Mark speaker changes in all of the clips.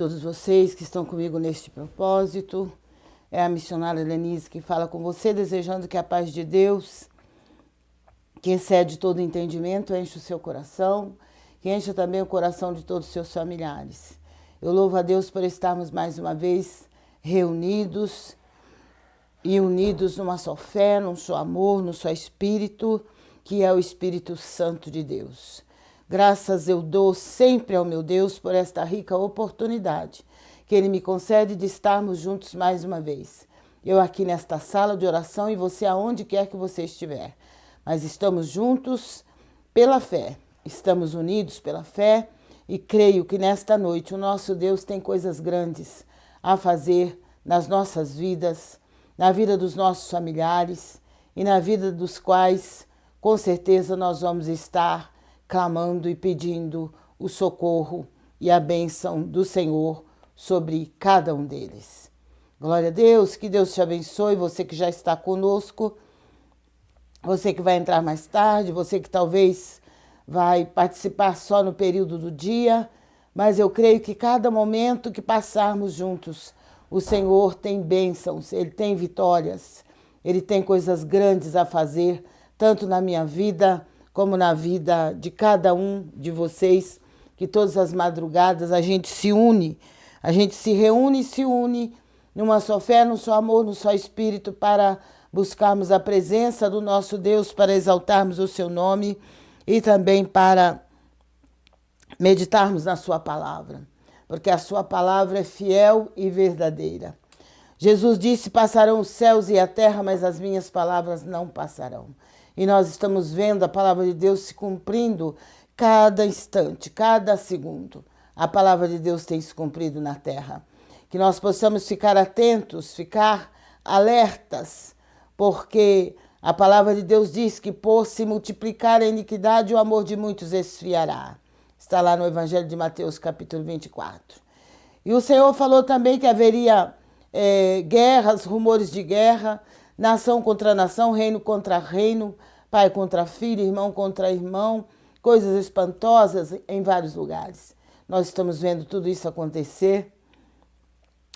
Speaker 1: Todos vocês que estão comigo neste propósito, é a missionária Lenise que fala com você, desejando que a paz de Deus, que excede todo entendimento, enche o seu coração, que encha também o coração de todos os seus familiares. Eu louvo a Deus por estarmos mais uma vez reunidos e unidos numa só fé, num só amor, num só Espírito, que é o Espírito Santo de Deus. Graças eu dou sempre ao meu Deus por esta rica oportunidade que Ele me concede de estarmos juntos mais uma vez. Eu aqui nesta sala de oração e você aonde quer que você estiver. Mas estamos juntos pela fé, estamos unidos pela fé e creio que nesta noite o nosso Deus tem coisas grandes a fazer nas nossas vidas, na vida dos nossos familiares e na vida dos quais com certeza nós vamos estar clamando e pedindo o socorro e a bênção do Senhor sobre cada um deles. Glória a Deus, que Deus te abençoe, você que já está conosco, você que vai entrar mais tarde, você que talvez vai participar só no período do dia, mas eu creio que cada momento que passarmos juntos, o Senhor tem bênçãos, Ele tem vitórias, Ele tem coisas grandes a fazer, tanto na minha vida, como na vida de cada um de vocês, que todas as madrugadas a gente se une, a gente se reúne e se une numa só fé, num só amor, num só Espírito, para buscarmos a presença do nosso Deus, para exaltarmos o seu nome e também para meditarmos na sua palavra, porque a sua palavra é fiel e verdadeira. Jesus disse, passarão os céus e a terra, mas as minhas palavras não passarão. E nós estamos vendo a palavra de Deus se cumprindo cada instante, cada segundo. A palavra de Deus tem se cumprido na terra. Que nós possamos ficar atentos, ficar alertas, porque a palavra de Deus diz que por se multiplicar a iniquidade, o amor de muitos esfriará. Está lá no Evangelho de Mateus, capítulo 24. E o Senhor falou também que haveria guerras, rumores de guerra, nação contra nação, reino contra reino, pai contra filho, irmão contra irmão, coisas espantosas em vários lugares. Nós estamos vendo tudo isso acontecer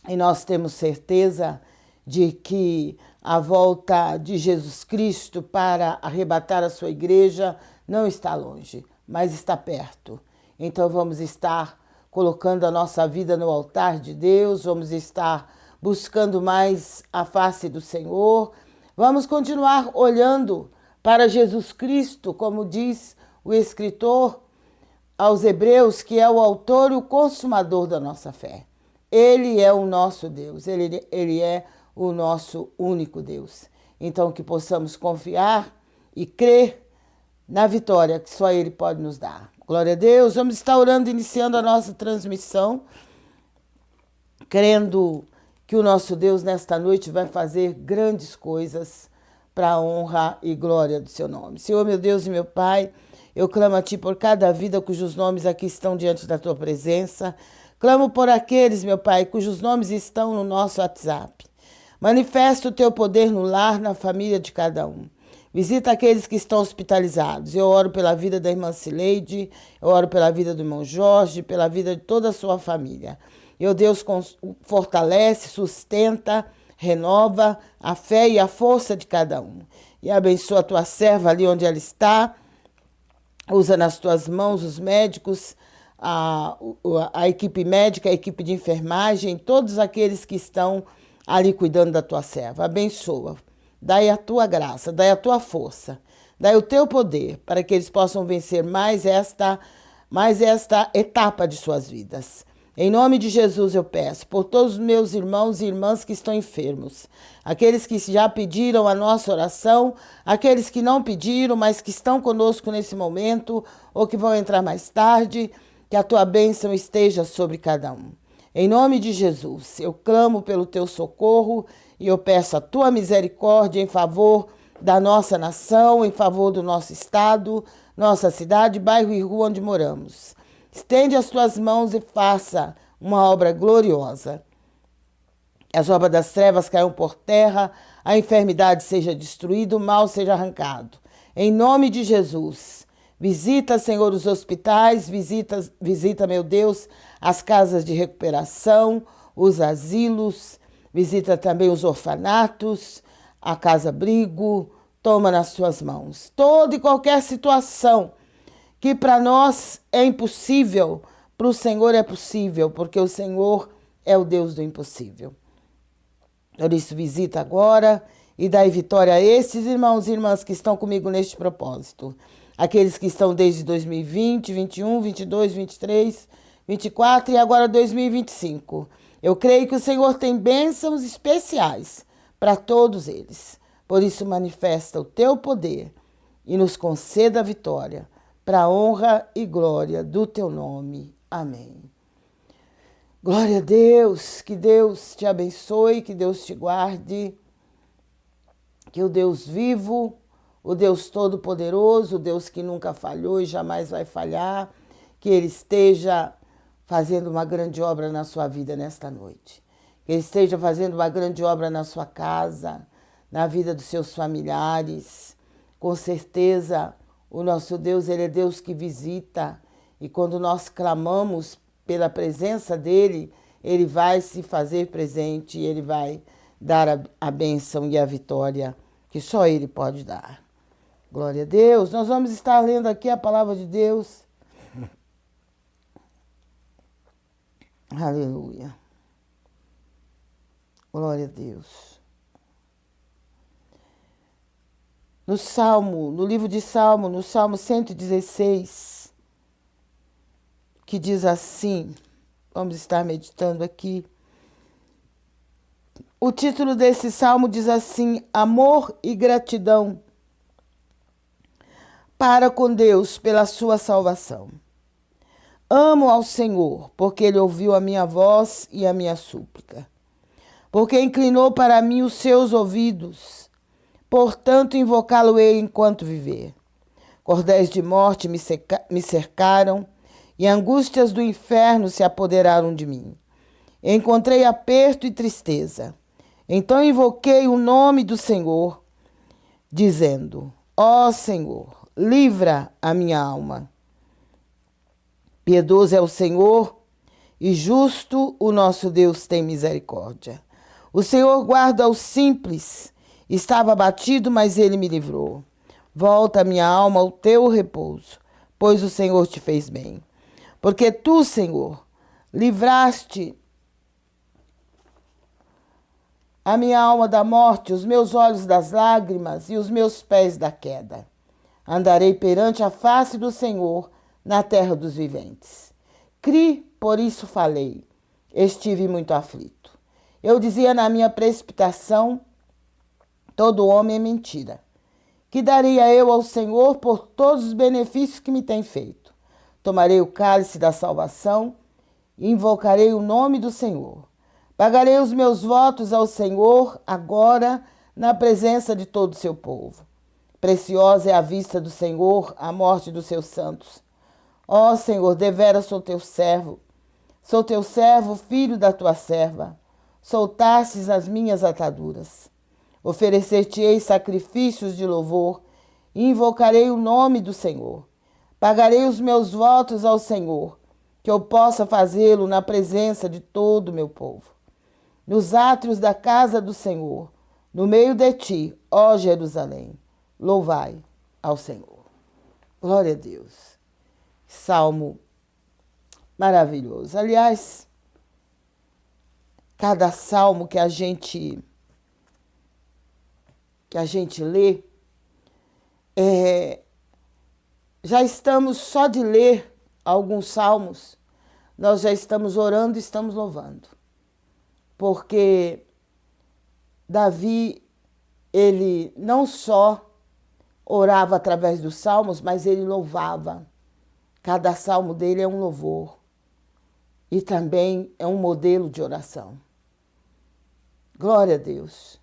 Speaker 1: e nós temos certeza de que a volta de Jesus Cristo para arrebatar a sua igreja não está longe, mas está perto. Então vamos estar colocando a nossa vida no altar de Deus, vamos estar buscando mais a face do Senhor. Vamos continuar olhando para Jesus Cristo, como diz o escritor aos Hebreus, que é o autor e o consumador da nossa fé. Ele é o nosso Deus, ele é o nosso único Deus. Então que possamos confiar e crer na vitória que só Ele pode nos dar. Glória a Deus. Vamos estar orando, iniciando a nossa transmissão, crendo que o nosso Deus nesta noite vai fazer grandes coisas para a honra e glória do seu nome. Senhor, meu Deus e meu Pai, eu clamo a Ti por cada vida cujos nomes aqui estão diante da Tua presença. Clamo por aqueles, meu Pai, cujos nomes estão no nosso WhatsApp. Manifesta o Teu poder no lar, na família de cada um. Visita aqueles que estão hospitalizados. Eu oro pela vida da irmã Cileide, eu oro pela vida do irmão Jorge, pela vida de toda a sua família. Meu Deus, fortalece, sustenta, renova a fé e a força de cada um. E abençoa a tua serva ali onde ela está. Usa nas tuas mãos os médicos, a equipe médica, a equipe de enfermagem, todos aqueles que estão ali cuidando da tua serva. Abençoa. Dai a tua graça, dai a tua força, dai o teu poder para que eles possam vencer mais esta etapa de suas vidas. Em nome de Jesus eu peço por todos os meus irmãos e irmãs que estão enfermos, aqueles que já pediram a nossa oração, aqueles que não pediram, mas que estão conosco nesse momento ou que vão entrar mais tarde, que a tua bênção esteja sobre cada um. Em nome de Jesus, eu clamo pelo teu socorro e eu peço a tua misericórdia em favor da nossa nação, em favor do nosso estado, nossa cidade, bairro e rua onde moramos. Estende as tuas mãos e faça uma obra gloriosa. As obras das trevas caiam por terra, a enfermidade seja destruída, o mal seja arrancado. Em nome de Jesus, visita, Senhor, os hospitais, visita, meu Deus, as casas de recuperação, os asilos, visita também os orfanatos, a casa-abrigo, toma nas suas mãos. Toda e qualquer situação que para nós é impossível, para o Senhor é possível, porque o Senhor é o Deus do impossível. Por isso, visita agora e dai vitória a esses irmãos e irmãs que estão comigo neste propósito. Aqueles que estão desde 2020, 21, 22, 23, 24 e agora 2025. Eu creio que o Senhor tem bênçãos especiais para todos eles. Por isso, manifesta o teu poder e nos conceda a vitória, para a honra e glória do teu nome. Amém. Glória a Deus, que Deus te abençoe, que Deus te guarde, que o Deus vivo, o Deus todo-poderoso, o Deus que nunca falhou e jamais vai falhar, que Ele esteja fazendo uma grande obra na sua vida nesta noite. Que Ele esteja fazendo uma grande obra na sua casa, na vida dos seus familiares. Com certeza, o nosso Deus, Ele é Deus que visita. E quando nós clamamos pela presença dEle, Ele vai se fazer presente e Ele vai dar a bênção e a vitória que só Ele pode dar. Glória a Deus. Nós vamos estar lendo aqui a palavra de Deus. Aleluia. Glória a Deus. No livro de Salmo, no Salmo 116, que diz assim, vamos estar meditando aqui. O título desse salmo diz assim: Amor e gratidão para com Deus pela sua salvação. Amo ao Senhor, porque Ele ouviu a minha voz e a minha súplica. Porque inclinou para mim os seus ouvidos. Portanto, invocá-lo-ei enquanto viver. Cordéis de morte me cercaram, e angústias do inferno se apoderaram de mim. Encontrei aperto e tristeza. Então invoquei o nome do Senhor, dizendo: Ó Senhor, livra a minha alma. Piedoso é o Senhor, e justo o nosso Deus tem misericórdia. O Senhor guarda os simples. Estava abatido, mas Ele me livrou. Volta a minha alma ao teu repouso, pois o Senhor te fez bem. Porque tu, Senhor, livraste a minha alma da morte, os meus olhos das lágrimas e os meus pés da queda. Andarei perante a face do Senhor na terra dos viventes. Cri, por isso falei. Estive muito aflito. Eu dizia na minha precipitação: todo homem é mentira. Que daria eu ao Senhor por todos os benefícios que me tem feito? Tomarei o cálice da salvação e invocarei o nome do Senhor. Pagarei os meus votos ao Senhor agora na presença de todo o seu povo. Preciosa é a vista do Senhor a morte dos seus santos. Ó Senhor, deveras sou teu servo, filho da tua serva. Soltastes as minhas ataduras. Oferecer-te-ei sacrifícios de louvor e invocarei o nome do Senhor. Pagarei os meus votos ao Senhor, que eu possa fazê-lo na presença de todo o meu povo. Nos átrios da casa do Senhor, no meio de ti, ó Jerusalém, louvai ao Senhor. Glória a Deus. Salmo maravilhoso. Aliás, cada salmo que a gente lê, já estamos, só de ler alguns salmos, nós já estamos orando e estamos louvando. Porque Davi, ele não só orava através dos salmos, mas ele louvava. Cada salmo dele é um louvor. E também é um modelo de oração. Glória a Deus.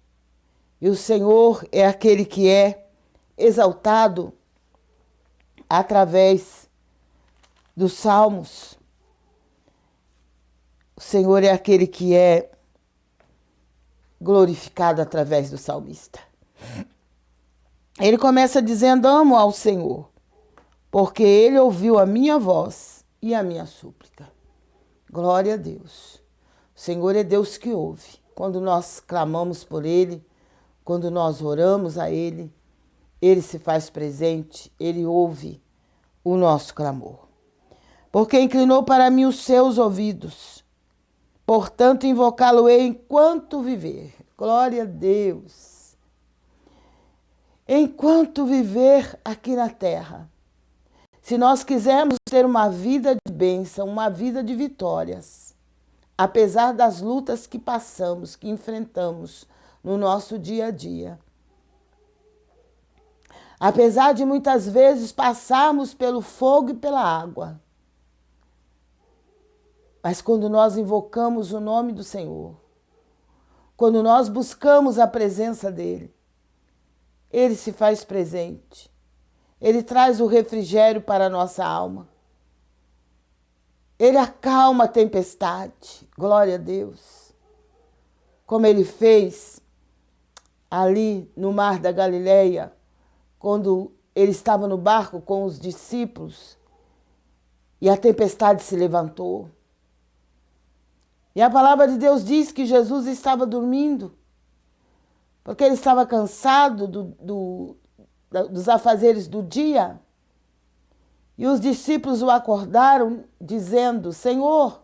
Speaker 1: E o Senhor é aquele que é exaltado através dos salmos. O Senhor é aquele que é glorificado através do salmista. Ele começa dizendo: amo ao Senhor, porque Ele ouviu a minha voz e a minha súplica. Glória a Deus. O Senhor é Deus que ouve. Quando nós clamamos por Ele, quando nós oramos a Ele, Ele se faz presente, Ele ouve o nosso clamor. Porque inclinou para mim os seus ouvidos. Portanto, invocá-lo-ei enquanto viver. Glória a Deus. Enquanto viver aqui na terra. Se nós quisermos ter uma vida de bênção, uma vida de vitórias, apesar das lutas que passamos, que enfrentamos no nosso dia a dia, apesar de muitas vezes passarmos pelo fogo e pela água, mas quando nós invocamos o nome do Senhor, quando nós buscamos a presença dEle, Ele se faz presente. Ele traz o refrigério para a nossa alma. Ele acalma a tempestade. Glória a Deus. Como Ele fez ali no mar da Galileia, quando Ele estava no barco com os discípulos e a tempestade se levantou. E a palavra de Deus diz que Jesus estava dormindo, porque Ele estava cansado dos afazeres do dia. E os discípulos o acordaram, dizendo: Senhor,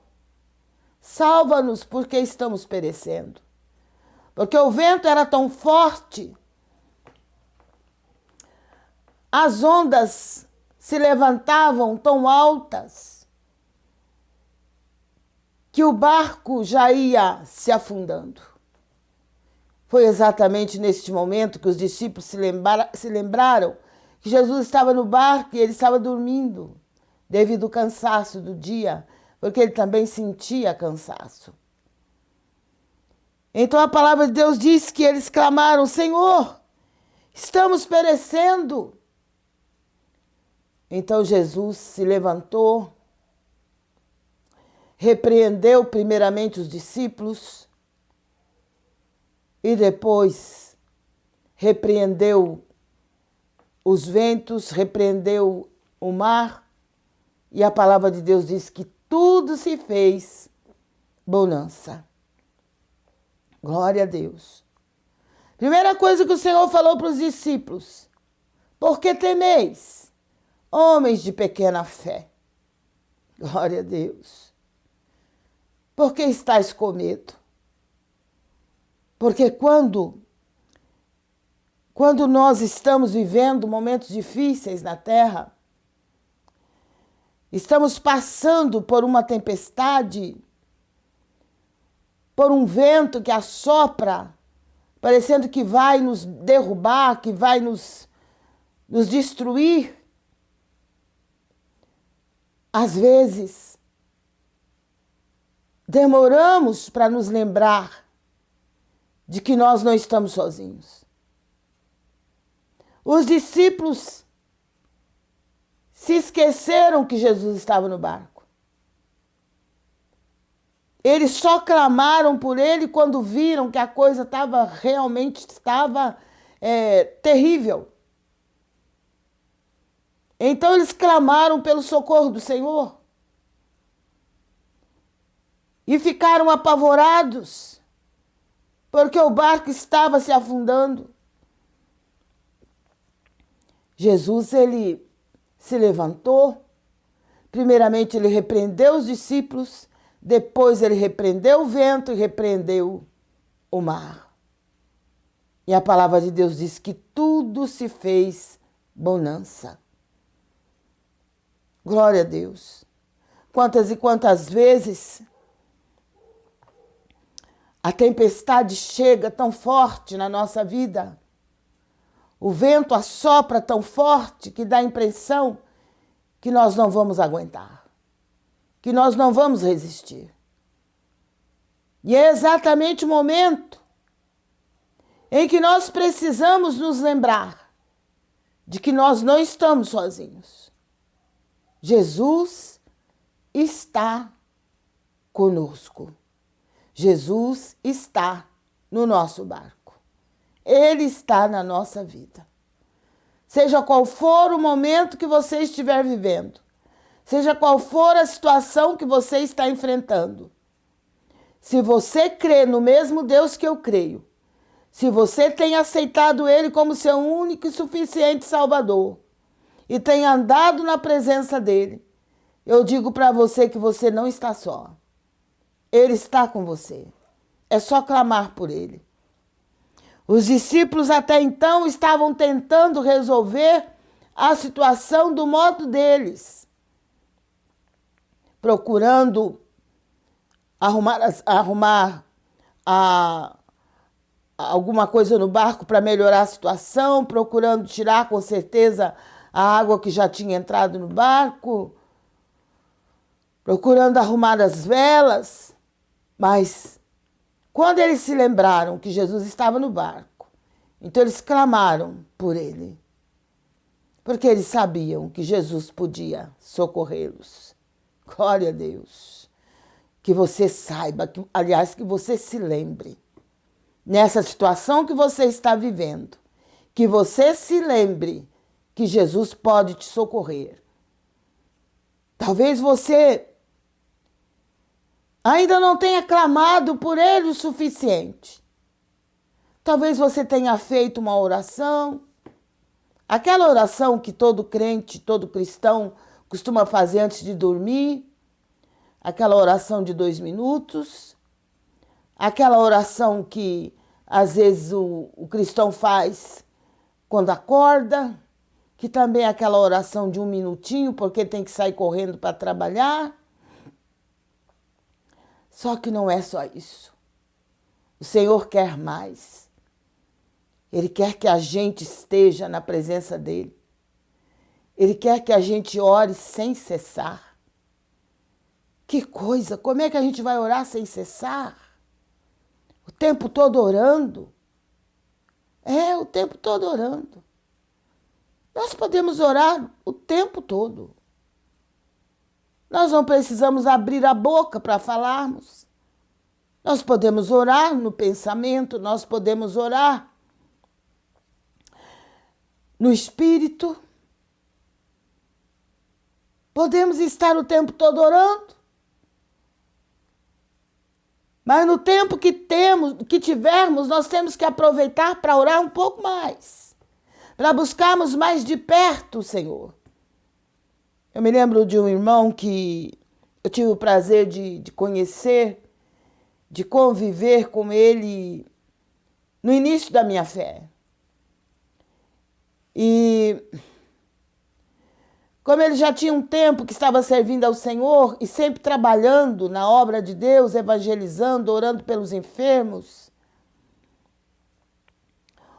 Speaker 1: salva-nos, porque estamos perecendo. Porque o vento era tão forte, as ondas se levantavam tão altas, que o barco já ia se afundando. Foi exatamente neste momento que os discípulos se lembraram que Jesus estava no barco e ele estava dormindo, devido ao cansaço do dia, porque ele também sentia cansaço. Então a palavra de Deus diz que eles clamaram: Senhor, estamos perecendo. Então Jesus se levantou, repreendeu primeiramente os discípulos, e depois repreendeu os ventos, repreendeu o mar, e a palavra de Deus diz que tudo se fez bonança. Glória a Deus. Primeira coisa que o Senhor falou para os discípulos: por que temeis, homens de pequena fé? Glória a Deus. Por que estáis com medo? Porque quando nós estamos vivendo momentos difíceis na terra, estamos passando por uma tempestade, por um vento que assopra, parecendo que vai nos derrubar, que vai nos destruir. Às vezes, demoramos para nos lembrar de que nós não estamos sozinhos. Os discípulos se esqueceram que Jesus estava no barco. Eles só clamaram por ele quando viram que a coisa realmente estava terrível. Então eles clamaram pelo socorro do Senhor e ficaram apavorados, porque o barco estava se afundando. Jesus, ele se levantou, primeiramente ele repreendeu os discípulos, depois ele repreendeu o vento e repreendeu o mar. E a palavra de Deus diz que tudo se fez bonança. Glória a Deus. Quantas e quantas vezes a tempestade chega tão forte na nossa vida, o vento assopra tão forte que dá a impressão que nós não vamos aguentar, que nós não vamos resistir. E é exatamente o momento em que nós precisamos nos lembrar de que nós não estamos sozinhos. Jesus está conosco. Jesus está no nosso barco. Ele está na nossa vida. Seja qual for o momento que você estiver vivendo, seja qual for a situação que você está enfrentando, se você crê no mesmo Deus que eu creio, se você tem aceitado Ele como seu único e suficiente Salvador e tem andado na presença dEle, eu digo para você que você não está só. Ele está com você. É só clamar por Ele. Os discípulos até então estavam tentando resolver a situação do modo deles, procurando arrumar alguma coisa no barco para melhorar a situação, procurando tirar com certeza a água que já tinha entrado no barco, procurando arrumar as velas, mas quando eles se lembraram que Jesus estava no barco, então eles clamaram por ele, porque eles sabiam que Jesus podia socorrê-los. Glória a Deus. Que você saiba, aliás, que você se lembre, nessa situação que você está vivendo, que você se lembre que Jesus pode te socorrer. Talvez você ainda não tenha clamado por Ele o suficiente. Talvez você tenha feito uma oração, aquela oração que todo crente, todo cristão costuma fazer antes de dormir, aquela oração de 2 minutos, aquela oração que às vezes o cristão faz quando acorda, que também é aquela oração de 1 minutinho, porque tem que sair correndo para trabalhar. Só que não é só isso. O Senhor quer mais. Ele quer que a gente esteja na presença dEle. Ele quer que a gente ore sem cessar. Que coisa! Como é que a gente vai orar sem cessar? O tempo todo orando? O tempo todo orando. Nós podemos orar o tempo todo. Nós não precisamos abrir a boca para falarmos. Nós podemos orar no pensamento, nós podemos orar no espírito. Podemos estar o tempo todo orando. Mas no tempo que tivermos, nós temos que aproveitar para orar um pouco mais, para buscarmos mais de perto o Senhor. Eu me lembro de um irmão que eu tive o prazer de conhecer, de conviver com ele no início da minha fé. E como ele já tinha um tempo que estava servindo ao Senhor e sempre trabalhando na obra de Deus, evangelizando, orando pelos enfermos,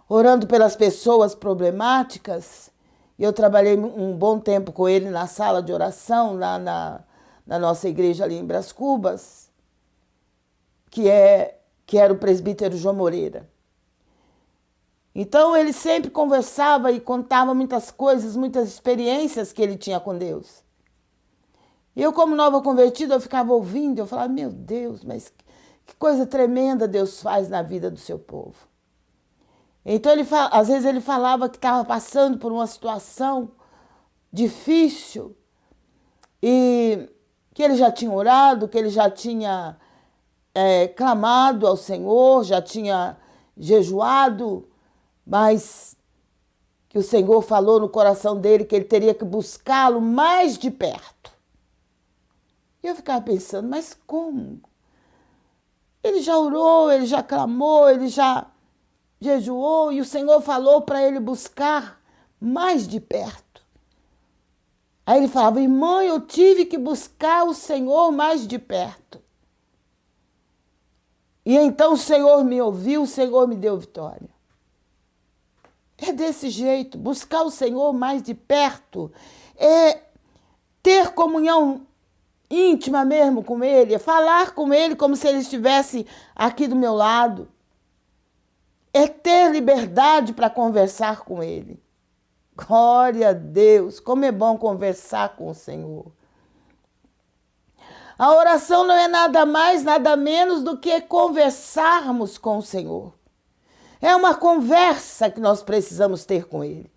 Speaker 1: orando pelas pessoas problemáticas, e eu trabalhei um bom tempo com ele na sala de oração, lá na nossa igreja ali em Brás Cubas, que era o presbítero João Moreira. Então, ele sempre conversava e contava muitas coisas, muitas experiências que ele tinha com Deus. E eu, como nova convertida, eu ficava ouvindo, eu falava, meu Deus, mas que coisa tremenda Deus faz na vida do seu povo. Então, às vezes ele falava que estava passando por uma situação difícil e que ele já tinha orado, que ele já tinha clamado ao Senhor, já tinha jejuado, mas que o Senhor falou no coração dele que ele teria que buscá-lo mais de perto. E eu ficava pensando, mas como? Ele já orou, ele já clamou, ele já jejuou e o Senhor falou para ele buscar mais de perto. Aí ele falava, irmã, eu tive que buscar o Senhor mais de perto. E então o Senhor me ouviu, o Senhor me deu vitória. É desse jeito, buscar o Senhor mais de perto, é ter comunhão íntima mesmo com Ele, é falar com Ele como se Ele estivesse aqui do meu lado, é ter liberdade para conversar com Ele. Glória a Deus, como é bom conversar com o Senhor. A oração não é nada mais, nada menos do que conversarmos com o Senhor. É uma conversa que nós precisamos ter com Ele.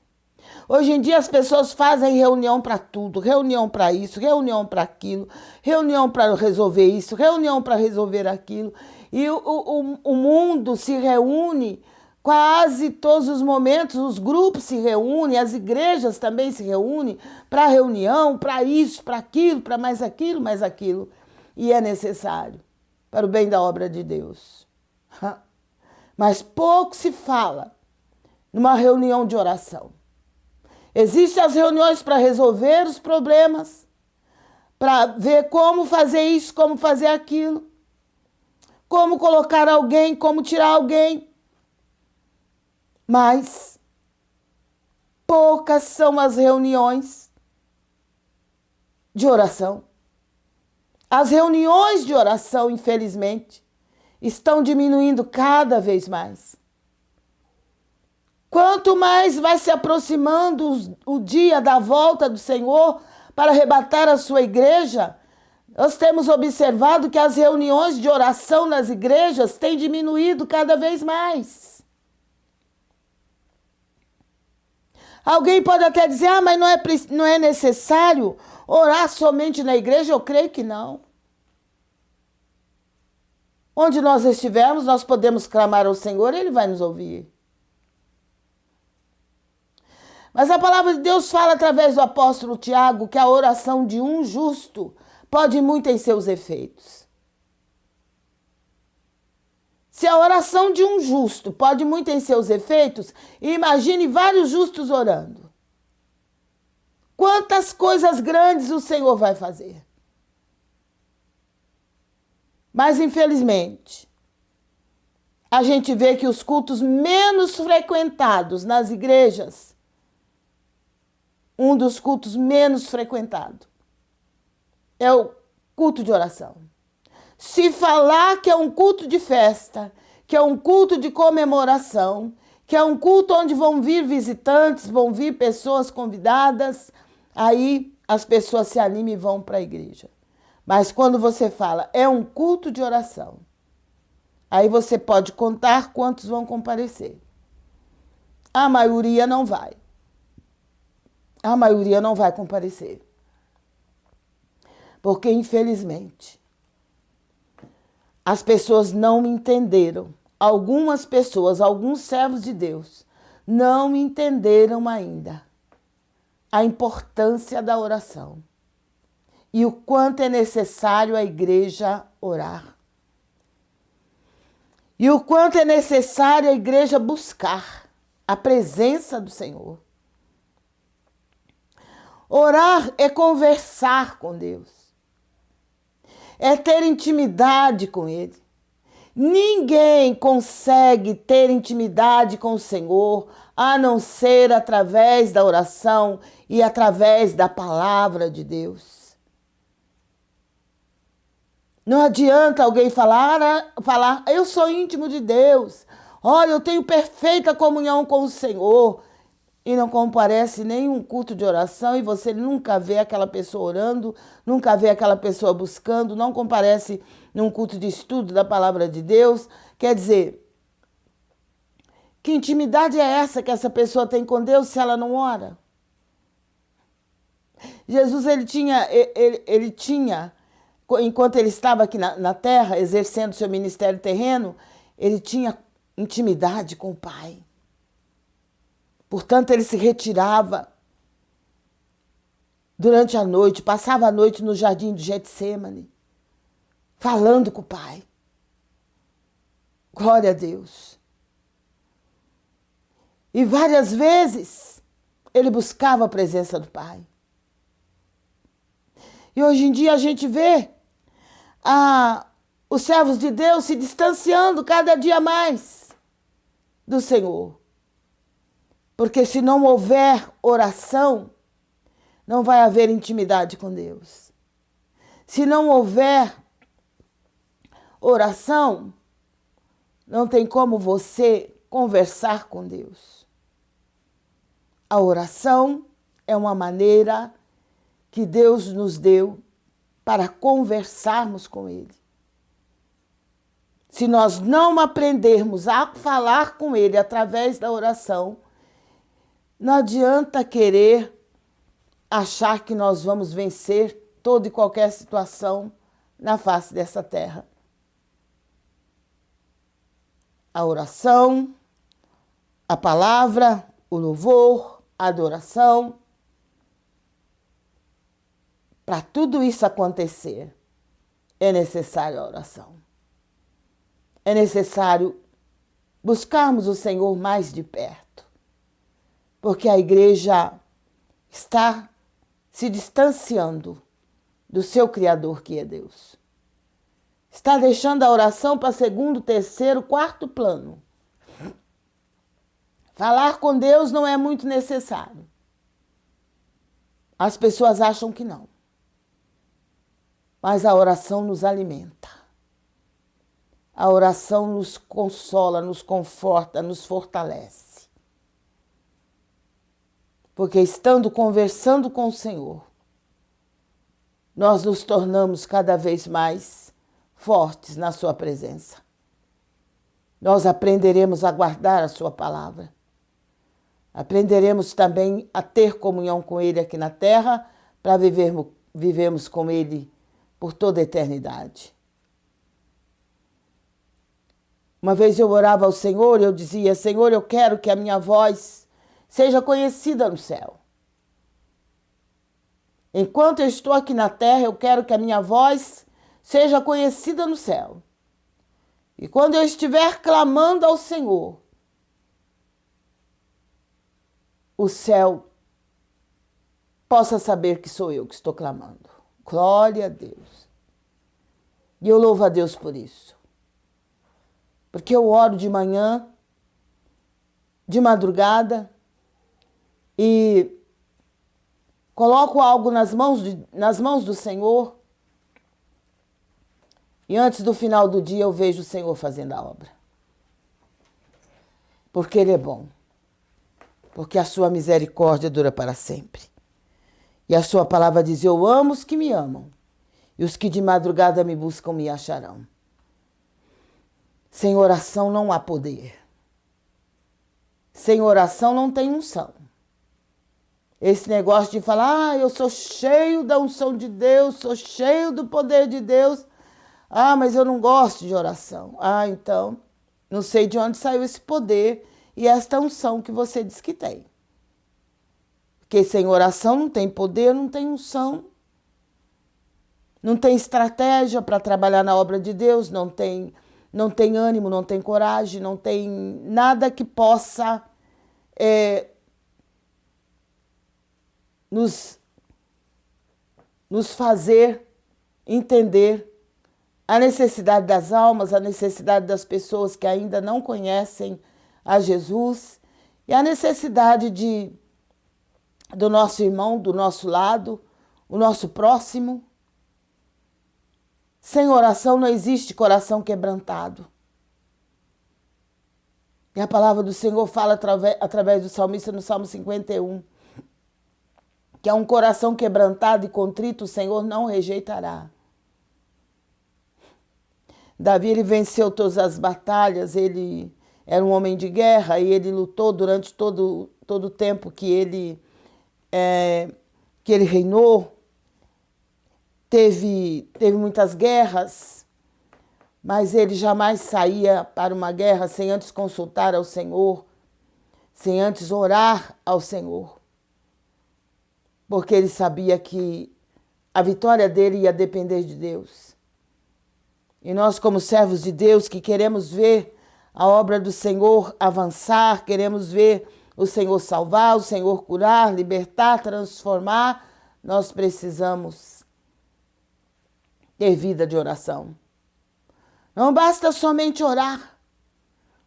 Speaker 1: Hoje em dia as pessoas fazem reunião para tudo, reunião para isso, reunião para aquilo, reunião para resolver isso, reunião para resolver aquilo. E o mundo se reúne quase todos os momentos, os grupos se reúnem, as igrejas também se reúnem para reunião, para isso, para aquilo, para mais aquilo, mais aquilo. E é necessário para o bem da obra de Deus. Mas pouco se fala numa reunião de oração. Existem as reuniões para resolver os problemas, para ver como fazer isso, como fazer aquilo, como colocar alguém, como tirar alguém. Mas poucas são as reuniões de oração. As reuniões de oração, infelizmente, estão diminuindo cada vez mais. Quanto mais vai se aproximando o dia da volta do Senhor para arrebatar a sua igreja, nós temos observado que as reuniões de oração nas igrejas têm diminuído cada vez mais. Alguém pode até dizer, mas não é necessário orar somente na igreja? Eu creio que não. Onde nós estivermos, nós podemos clamar ao Senhor e Ele vai nos ouvir. Mas a palavra de Deus fala através do apóstolo Tiago que a oração de um justo pode muito em seus efeitos. Se a oração de um justo pode muito em seus efeitos, imagine vários justos orando. Quantas coisas grandes o Senhor vai fazer. Mas, infelizmente, a gente vê que os cultos menos frequentados nas igrejas, um dos cultos menos frequentados é o culto de oração. Se falar que é um culto de festa, que é um culto de comemoração, que é um culto onde vão vir visitantes, vão vir pessoas convidadas, aí as pessoas se animam e vão para a igreja. Mas quando você fala, é um culto de oração, aí você pode contar quantos vão comparecer. A maioria não vai. A maioria não vai comparecer. Porque, infelizmente, as pessoas não entenderam. Algumas pessoas, alguns servos de Deus, não entenderam ainda a importância da oração e o quanto é necessário a igreja orar. E o quanto é necessário a igreja buscar a presença do Senhor. Orar é conversar com Deus. É ter intimidade com Ele. Ninguém consegue ter intimidade com o Senhor a não ser através da oração e através da palavra de Deus. Não adianta alguém falar, eu sou íntimo de Deus. Olha, eu tenho perfeita comunhão com o Senhor. E não comparece nenhum culto de oração e você nunca vê aquela pessoa orando, nunca vê aquela pessoa buscando, não comparece num culto de estudo da palavra de Deus. Quer dizer, que intimidade é essa que essa pessoa tem com Deus se ela não ora? Jesus, ele tinha, enquanto ele estava aqui na terra, exercendo seu ministério terreno, ele tinha intimidade com o Pai. Portanto, ele se retirava durante a noite, passava a noite no jardim do Getsêmani, falando com o Pai. Glória a Deus. E várias vezes ele buscava a presença do Pai. E hoje em dia a gente vê os servos de Deus se distanciando cada dia mais do Senhor. Porque se não houver oração, não vai haver intimidade com Deus. Se não houver oração, não tem como você conversar com Deus. A oração é uma maneira que Deus nos deu para conversarmos com Ele. Se nós não aprendermos a falar com Ele através da oração, Não adianta querer achar que nós vamos vencer toda e qualquer situação na face dessa terra. A oração, a palavra, o louvor, a adoração. Para tudo isso acontecer, é necessário a oração. É necessário buscarmos o Senhor mais de perto, porque a igreja está se distanciando do seu Criador, que é Deus. Está deixando a oração para segundo, terceiro, quarto plano. Falar com Deus não é muito necessário. As pessoas acham que não. Mas a oração nos alimenta. A oração nos consola, nos conforta, nos fortalece. Porque estando conversando com o Senhor, nós nos tornamos cada vez mais fortes na sua presença. Nós aprenderemos a guardar a sua palavra. Aprenderemos também a ter comunhão com Ele aqui na terra, para vivermos com Ele por toda a eternidade. Uma vez eu orava ao Senhor e eu dizia: Senhor, eu quero que a minha voz seja conhecida no céu. Enquanto eu estou aqui na terra, eu quero que a minha voz seja conhecida no céu. E quando eu estiver clamando ao Senhor, o céu possa saber que sou eu que estou clamando. Glória a Deus. E eu louvo a Deus por isso. Porque eu oro de manhã, de madrugada, e coloco algo nas mãos do Senhor, e antes do final do dia eu vejo o Senhor fazendo a obra. Porque Ele é bom. Porque a sua misericórdia dura para sempre. E a sua palavra diz: eu amo os que me amam, e os que de madrugada me buscam me acharão. Sem oração não há poder. Sem oração não tem unção. Esse negócio de falar: eu sou cheio da unção de Deus, sou cheio do poder de Deus. Mas eu não gosto de oração. Então, não sei de onde saiu esse poder e esta unção que você diz que tem. Porque sem oração não tem poder, não tem unção. Não tem estratégia para trabalhar na obra de Deus, não tem ânimo, não tem coragem, não tem nada que possa nos fazer entender a necessidade das almas, a necessidade das pessoas que ainda não conhecem a Jesus e a necessidade do nosso irmão, do nosso lado, o nosso próximo. Sem oração não existe coração quebrantado. E a palavra do Senhor fala através do salmista no Salmo 51, que é um coração quebrantado e contrito, o Senhor não rejeitará. Davi, ele venceu todas as batalhas, ele era um homem de guerra e ele lutou durante todo o tempo que ele reinou. Teve muitas guerras, mas ele jamais saía para uma guerra sem antes consultar ao Senhor, sem antes orar ao Senhor, porque ele sabia que a vitória dele ia depender de Deus. E nós, como servos de Deus, que queremos ver a obra do Senhor avançar, queremos ver o Senhor salvar, o Senhor curar, libertar, transformar, nós precisamos ter vida de oração. Não basta somente orar.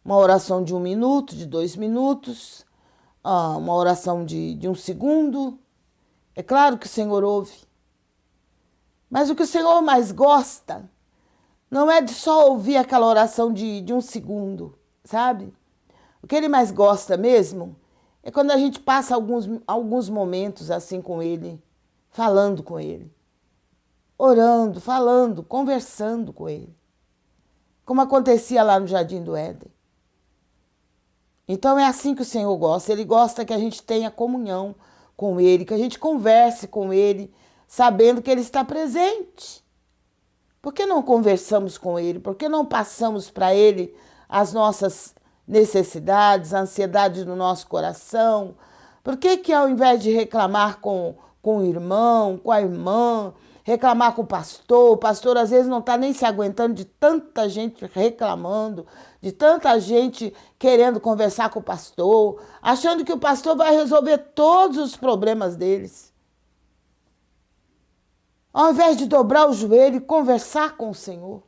Speaker 1: Uma oração de 1 minuto, de 2 minutos, uma oração de 1 segundo. É claro que o Senhor ouve. Mas o que o Senhor mais gosta não é de só ouvir aquela oração de 1 segundo, sabe? O que Ele mais gosta mesmo é quando a gente passa alguns momentos assim com Ele, falando com Ele, orando, falando, conversando com Ele, como acontecia lá no Jardim do Éden. Então é assim que o Senhor gosta. Ele gosta que a gente tenha comunhão com Ele, que a gente converse com Ele, sabendo que Ele está presente. Por que não conversamos com Ele? Por que não passamos para Ele as nossas necessidades, a ansiedade do nosso coração? Por que ao invés de reclamar com o irmão, com a irmã, reclamar com o pastor às vezes não está nem se aguentando de tanta gente reclamando, de tanta gente querendo conversar com o pastor, achando que o pastor vai resolver todos os problemas deles. Ao invés de dobrar o joelho e conversar com o Senhor.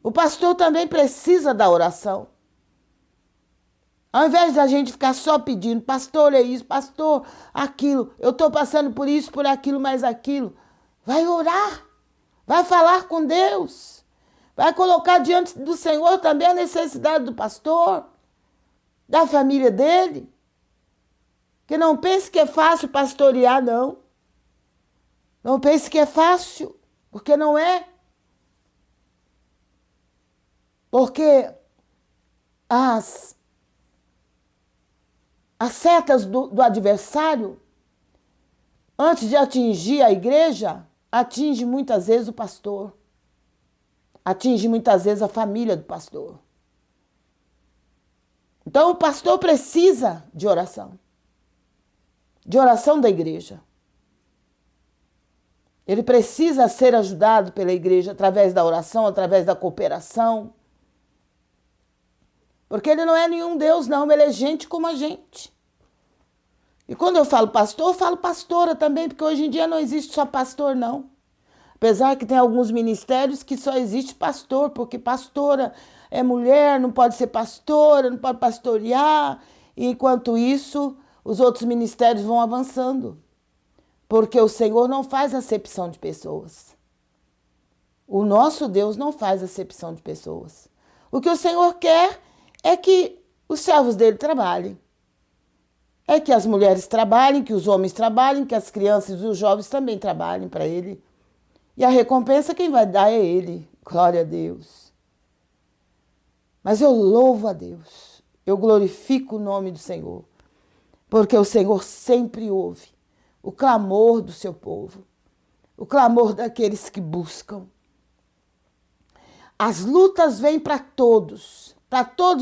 Speaker 1: O pastor também precisa da oração. Ao invés da gente ficar só pedindo, pastor, é isso, pastor, aquilo, eu estou passando por isso, por aquilo, mais aquilo. Vai orar, vai falar com Deus, vai colocar diante do Senhor também a necessidade do pastor, da família dele. Que não pense que é fácil pastorear, não. Não pense que é fácil, porque não é. Porque as setas do adversário, antes de atingir a igreja, atinge muitas vezes o pastor. Atinge muitas vezes a família do pastor. Então o pastor precisa de oração da igreja. Ele precisa ser ajudado pela igreja através da oração, através da cooperação. Porque ele não é nenhum Deus, não. Ele é gente como a gente. E quando eu falo pastor, eu falo pastora também, porque hoje em dia não existe só pastor, não. Apesar que tem alguns ministérios que só existe pastor, porque pastora é mulher, não pode ser pastora, não pode pastorear. E enquanto isso, os outros ministérios vão avançando. Porque o Senhor não faz acepção de pessoas. O nosso Deus não faz acepção de pessoas. O que o Senhor quer é que os servos dele trabalhem. É que as mulheres trabalhem, que os homens trabalhem, que as crianças e os jovens também trabalhem para ele. E a recompensa quem vai dar é ele. Glória a Deus. Mas eu louvo a Deus. Eu glorifico o nome do Senhor. Porque o Senhor sempre ouve o clamor do seu povo. O clamor daqueles que buscam. As lutas vêm para todos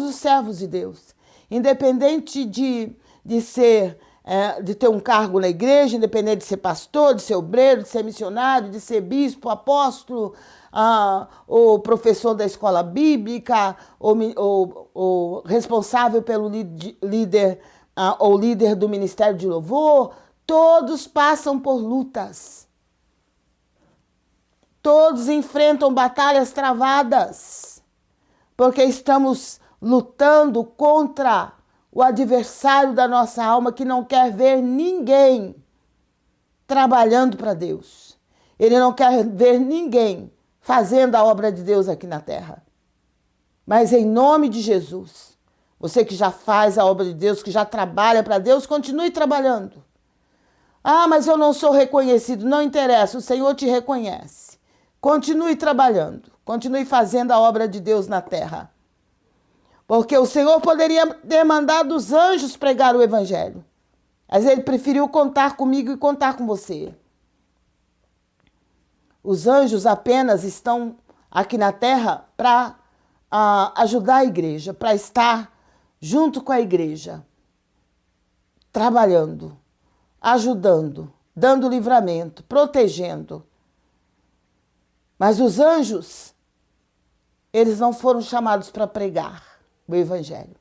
Speaker 1: os servos de Deus. Independente de ter um cargo na igreja, independente de ser pastor, de ser obreiro, de ser missionário, de ser bispo, apóstolo, ou professor da escola bíblica, ou responsável pelo líder, ou líder do ministério de louvor, todos passam por lutas. Todos enfrentam batalhas travadas, porque estamos lutando contra o adversário da nossa alma que não quer ver ninguém trabalhando para Deus. Ele não quer ver ninguém fazendo a obra de Deus aqui na terra. Mas em nome de Jesus, você que já faz a obra de Deus, que já trabalha para Deus, continue trabalhando. Ah, mas eu não sou reconhecido. Não interessa, o Senhor te reconhece. Continue trabalhando, continue fazendo a obra de Deus na terra. Porque o Senhor poderia ter mandado os anjos pregar o evangelho. Mas ele preferiu contar comigo e contar com você. Os anjos apenas estão aqui na terra para ajudar a igreja, para estar junto com a igreja, trabalhando, ajudando, dando livramento, protegendo. Mas os anjos, eles não foram chamados para pregar o evangelho.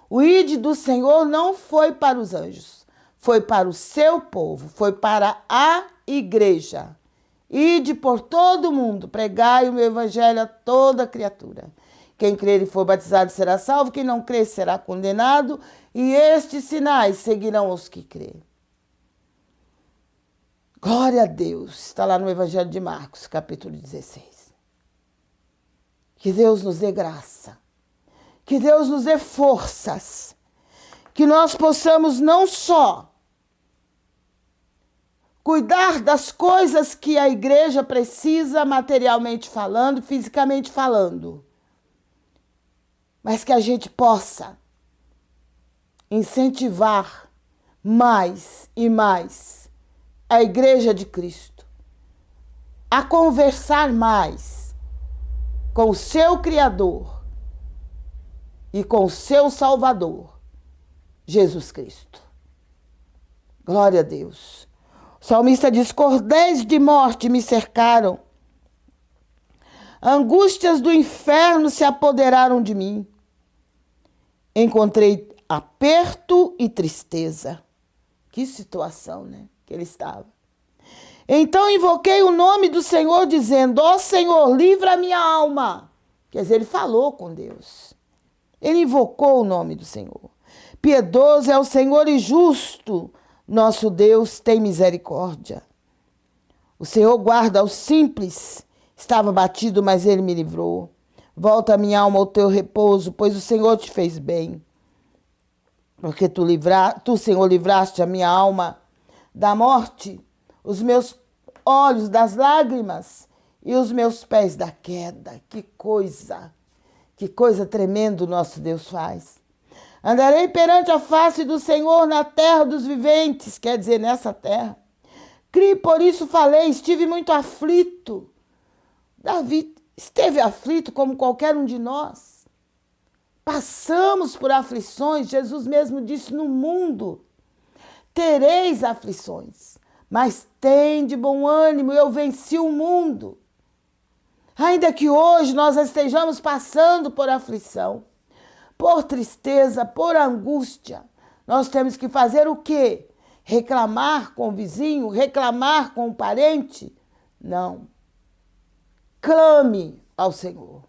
Speaker 1: O ide do Senhor não foi para os anjos, foi para o seu povo, foi para a igreja. Ide por todo mundo, pregai o meu evangelho a toda criatura. Quem crer e for batizado será salvo, quem não crer será condenado, e estes sinais seguirão os que crêem. Glória a Deus, está lá no Evangelho de Marcos, capítulo 16. Que Deus nos dê graça, que Deus nos dê forças, que nós possamos não só cuidar das coisas que a igreja precisa materialmente falando, fisicamente falando, mas que a gente possa incentivar mais e mais a Igreja de Cristo a conversar mais com o seu Criador e com o seu Salvador, Jesus Cristo. Glória a Deus. O salmista diz: cordéis de morte me cercaram, angústias do inferno se apoderaram de mim. Encontrei aperto e tristeza. Que situação, né? Que ele estava. Então invoquei o nome do Senhor, dizendo: ó Senhor, livra a minha alma. Quer dizer, ele falou com Deus. Ele invocou o nome do Senhor. Piedoso é o Senhor e justo. Nosso Deus tem misericórdia. O Senhor guarda os simples. Estava batido, mas ele me livrou. Volta a minha alma ao teu repouso, pois o Senhor te fez bem. Porque tu, Senhor, livraste a minha alma da morte, os meus olhos das lágrimas e os meus pés da queda. Que coisa tremenda o nosso Deus faz. Andarei perante a face do Senhor na terra dos viventes, quer dizer, nessa terra. Criei, por isso falei, estive muito aflito. Davi esteve aflito como qualquer um de nós. Passamos por aflições, Jesus mesmo disse: no mundo tereis aflições, mas tende bom ânimo, eu venci o mundo. Ainda que hoje nós estejamos passando por aflição, por tristeza, por angústia, nós temos que fazer o quê? Reclamar com o vizinho? Reclamar com o parente? Não. Clame ao Senhor.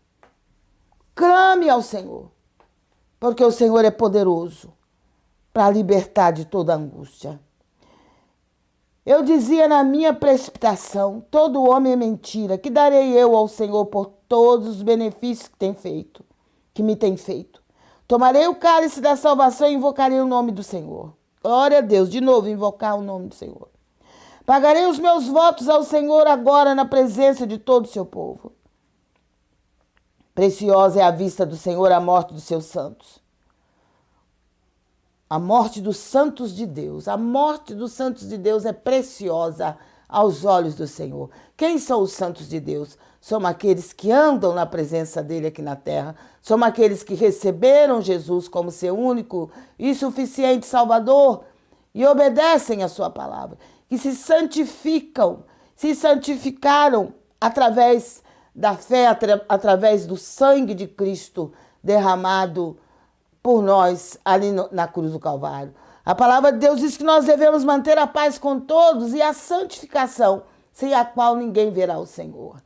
Speaker 1: Clame ao Senhor. Porque o Senhor é poderoso para libertar de toda angústia. Eu dizia na minha precipitação: todo homem é mentira. Que darei eu ao Senhor por todos os benefícios que me tem feito? Tomarei o cálice da salvação e invocarei o nome do Senhor. Glória a Deus. De novo, invocar o nome do Senhor. Pagarei os meus votos ao Senhor agora na presença de todo o seu povo. Preciosa é a vista do Senhor a morte dos seus santos. A morte dos santos de Deus. A morte dos santos de Deus é preciosa aos olhos do Senhor. Quem são os santos de Deus? São aqueles que andam na presença dele aqui na terra. São aqueles que receberam Jesus como seu único e suficiente Salvador e obedecem a sua palavra. Que se santificaram através da fé, através do sangue de Cristo derramado por nós ali na cruz do Calvário. A palavra de Deus diz que nós devemos manter a paz com todos e a santificação, sem a qual ninguém verá o Senhor.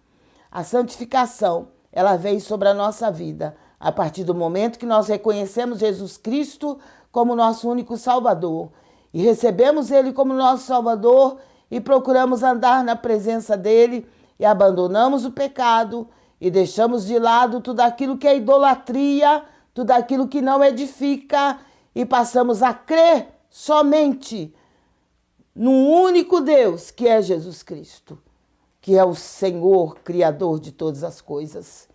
Speaker 1: A santificação, ela vem sobre a nossa vida a partir do momento que nós reconhecemos Jesus Cristo como nosso único Salvador e recebemos Ele como nosso Salvador e procuramos andar na presença dEle e abandonamos o pecado e deixamos de lado tudo aquilo que é idolatria, tudo aquilo que não edifica e passamos a crer somente num único Deus, que é Jesus Cristo, que é o Senhor, Criador de todas as coisas.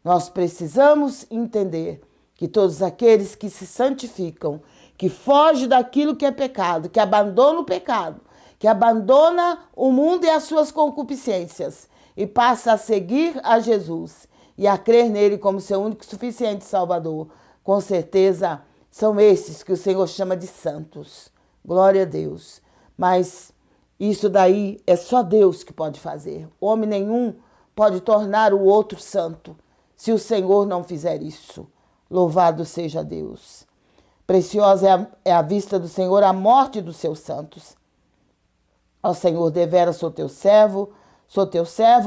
Speaker 1: Nós precisamos entender que todos aqueles que se santificam, que fogem daquilo que é pecado, que abandonam o pecado, que abandona o mundo e as suas concupiscências e passa a seguir a Jesus e a crer nele como seu único e suficiente Salvador, com certeza são esses que o Senhor chama de santos. Glória a Deus. Mas isso daí é só Deus que pode fazer. Homem nenhum pode tornar o outro santo se o Senhor não fizer isso. Louvado seja Deus. Preciosa é a vista do Senhor a morte dos seus santos. Ó Senhor, devera sou teu servo,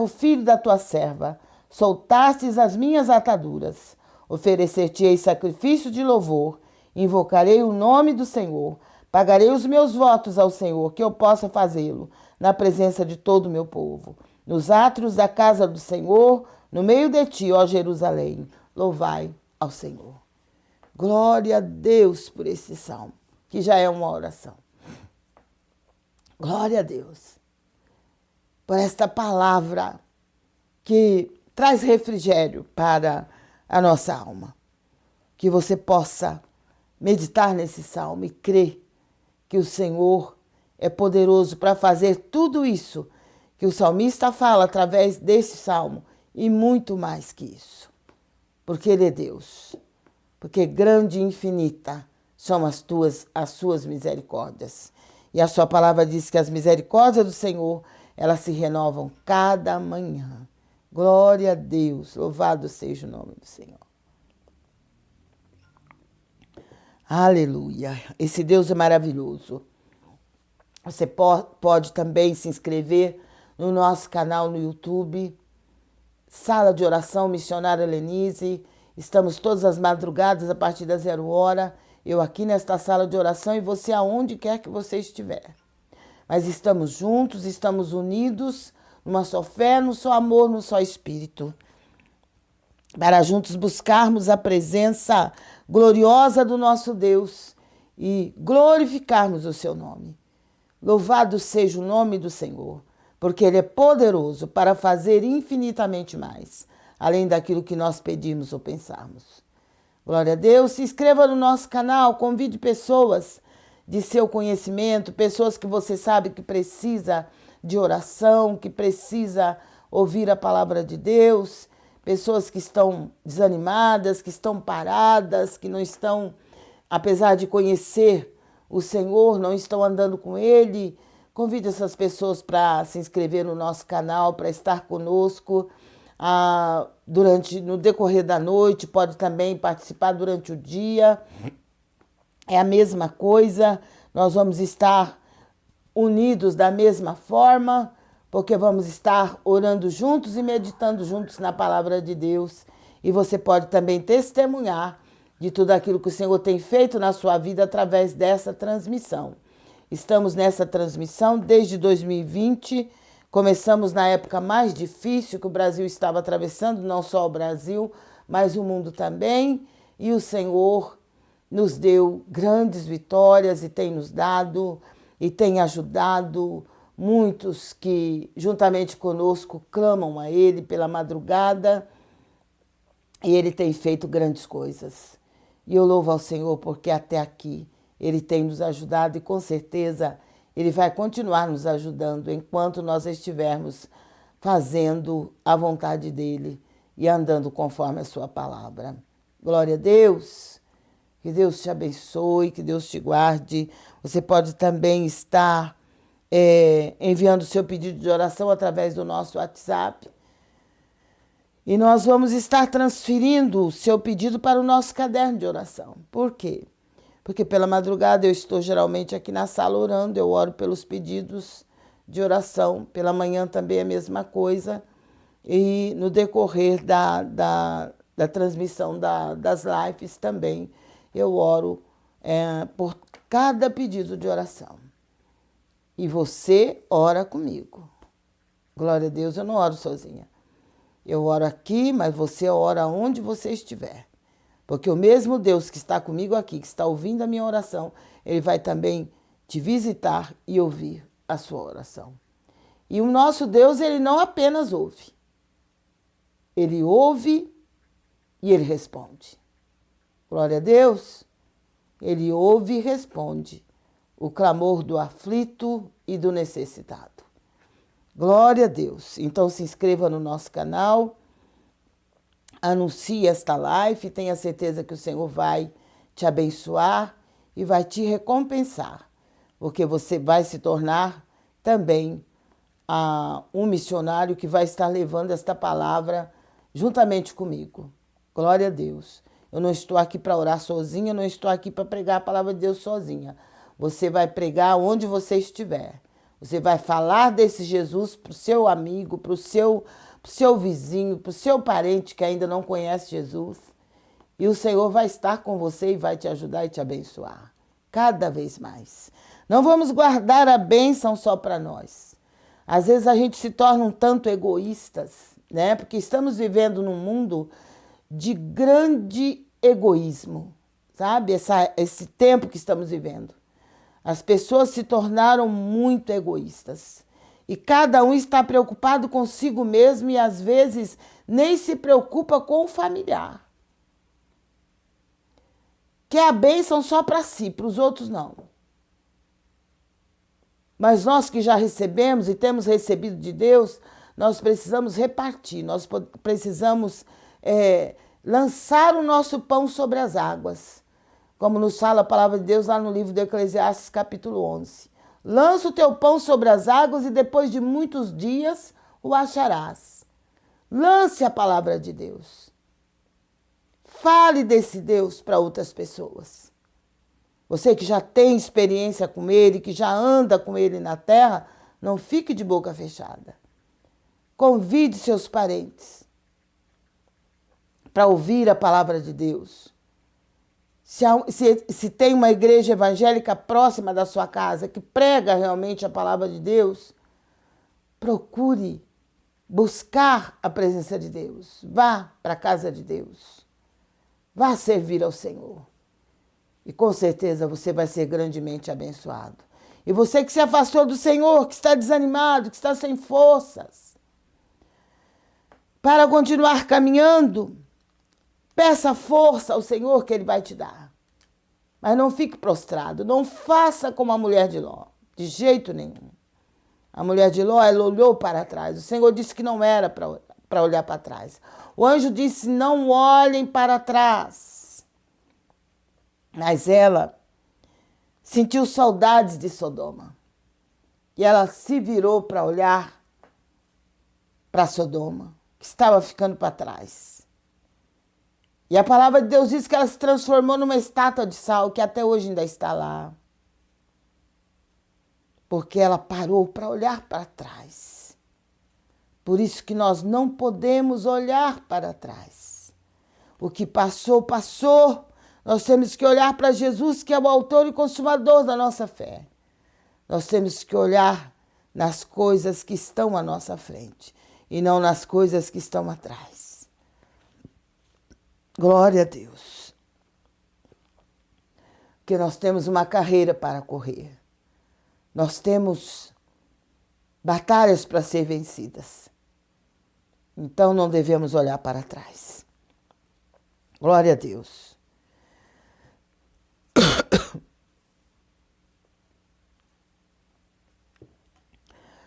Speaker 1: filho da tua serva. Soltastes as minhas ataduras. Oferecer-te-ei sacrifício de louvor. Invocarei o nome do Senhor. Pagarei os meus votos ao Senhor, que eu possa fazê-lo na presença de todo o meu povo. Nos átrios da casa do Senhor, no meio de ti, ó Jerusalém, louvai ao Senhor. Glória a Deus por esse salmo, que já é uma oração. Glória a Deus por esta palavra que traz refrigério para a nossa alma. que você possa meditar nesse salmo e crer que o Senhor é poderoso para fazer tudo isso que o salmista fala através desse salmo e muito mais que isso. Porque Ele é Deus. Porque grande e infinita são as suas misericórdias. E a sua palavra diz que as misericórdias do Senhor, elas se renovam cada manhã. Glória a Deus, louvado seja o nome do Senhor. Aleluia, esse Deus é maravilhoso. Você pode também se inscrever no nosso canal no YouTube, Sala de Oração Missionária Lenise. Estamos todas as madrugadas a partir das 0h. Eu aqui nesta sala de oração e você aonde quer que você estiver. Mas estamos juntos, estamos unidos, numa só fé, num só amor, num só espírito. Para juntos buscarmos a presença gloriosa do nosso Deus e glorificarmos o seu nome. Louvado seja o nome do Senhor, porque Ele é poderoso para fazer infinitamente mais, além daquilo que nós pedimos ou pensarmos. Glória a Deus. Se inscreva no nosso canal, convide pessoas de seu conhecimento, pessoas que você sabe que precisa de oração, que precisa ouvir a palavra de Deus, pessoas que estão desanimadas, que estão paradas, que não estão, apesar de conhecer o Senhor, não estão andando com Ele. Convide essas pessoas para se inscrever no nosso canal, para estar conosco no decorrer da noite, pode também participar durante o dia. É a mesma coisa, nós vamos estar unidos da mesma forma, porque vamos estar orando juntos e meditando juntos na palavra de Deus. E você pode também testemunhar de tudo aquilo que o Senhor tem feito na sua vida através dessa transmissão. Estamos nessa transmissão desde 2020, começamos na época mais difícil que o Brasil estava atravessando, não só o Brasil, mas o mundo também, e o Senhor nos deu grandes vitórias e tem nos dado e tem ajudado muitos que, juntamente conosco, clamam a Ele pela madrugada e Ele tem feito grandes coisas. E eu louvo ao Senhor porque até aqui Ele tem nos ajudado e com certeza Ele vai continuar nos ajudando enquanto nós estivermos fazendo a vontade dEle e andando conforme a sua palavra. Glória a Deus. Que Deus te abençoe, que Deus te guarde. Você pode também estar enviando o seu pedido de oração através do nosso WhatsApp. E nós vamos estar transferindo o seu pedido para o nosso caderno de oração. Por quê? Porque pela madrugada eu estou geralmente aqui na sala orando, eu oro pelos pedidos de oração. Pela manhã também é a mesma coisa. E no decorrer da transmissão das lives também, eu oro por cada pedido de oração. E você ora comigo. Glória a Deus, eu não oro sozinha. Eu oro aqui, mas você ora onde você estiver. Porque o mesmo Deus que está comigo aqui, que está ouvindo a minha oração, Ele vai também te visitar e ouvir a sua oração. E o nosso Deus, Ele não apenas ouve. Ele ouve e Ele responde. Glória a Deus. Ele ouve e responde o clamor do aflito e do necessitado. Glória a Deus. Então se inscreva no nosso canal, anuncie esta live, tenha certeza que o Senhor vai te abençoar e vai te recompensar, porque você vai se tornar também um missionário que vai estar levando esta palavra juntamente comigo. Glória a Deus. Eu não estou aqui para orar sozinha, eu não estou aqui para pregar a palavra de Deus sozinha. Você vai pregar onde você estiver. Você vai falar desse Jesus para o seu amigo, para o seu vizinho, para o seu parente que ainda não conhece Jesus. E o Senhor vai estar com você e vai te ajudar e te abençoar. Cada vez mais. Não vamos guardar a bênção só para nós. Às vezes a gente se torna um tanto egoístas, né? Porque estamos vivendo num mundo de grande egoísmo, sabe? Esse tempo que estamos vivendo. As pessoas se tornaram muito egoístas. E cada um está preocupado consigo mesmo e às vezes nem se preocupa com o familiar. quer a bênção só para si, para os outros não. Mas nós que já recebemos e temos recebido de Deus, nós precisamos repartir, nós precisamos lançar o nosso pão sobre as águas. Como nos fala a palavra de Deus lá no livro de Eclesiastes, capítulo 11. Lança o teu pão sobre as águas e depois de muitos dias o acharás. Lance a palavra de Deus. Fale desse Deus para outras pessoas. Você que já tem experiência com Ele, que já anda com Ele na terra, não fique de boca fechada. Convide seus parentes para ouvir a palavra de Deus. Se tem uma igreja evangélica próxima da sua casa que prega realmente a palavra de Deus, procure buscar a presença de Deus. Vá para a casa de Deus. Vá servir ao Senhor. E com certeza você vai ser grandemente abençoado. E você que se afastou do Senhor, que está desanimado, que está sem forças, para continuar caminhando, peça força ao Senhor que Ele vai te dar. Mas não fique prostrado, não faça como a mulher de Ló, de jeito nenhum. A mulher de Ló, ela olhou para trás. O Senhor disse que não era para olhar para trás. O anjo disse, não olhem para trás. Mas ela sentiu saudades de Sodoma. E ela se virou para olhar para Sodoma, que estava ficando para trás. E a palavra de Deus diz que ela se transformou numa estátua de sal, que até hoje ainda está lá. Porque ela parou para olhar para trás. Por isso que nós não podemos olhar para trás. O que passou, passou. Nós temos que olhar para Jesus, que é o autor e consumador da nossa fé. Nós temos que olhar nas coisas que estão à nossa frente e não nas coisas que estão atrás. Glória a Deus. Porque nós temos uma carreira para correr. Nós temos batalhas para ser vencidas. Então não devemos olhar para trás. Glória a Deus.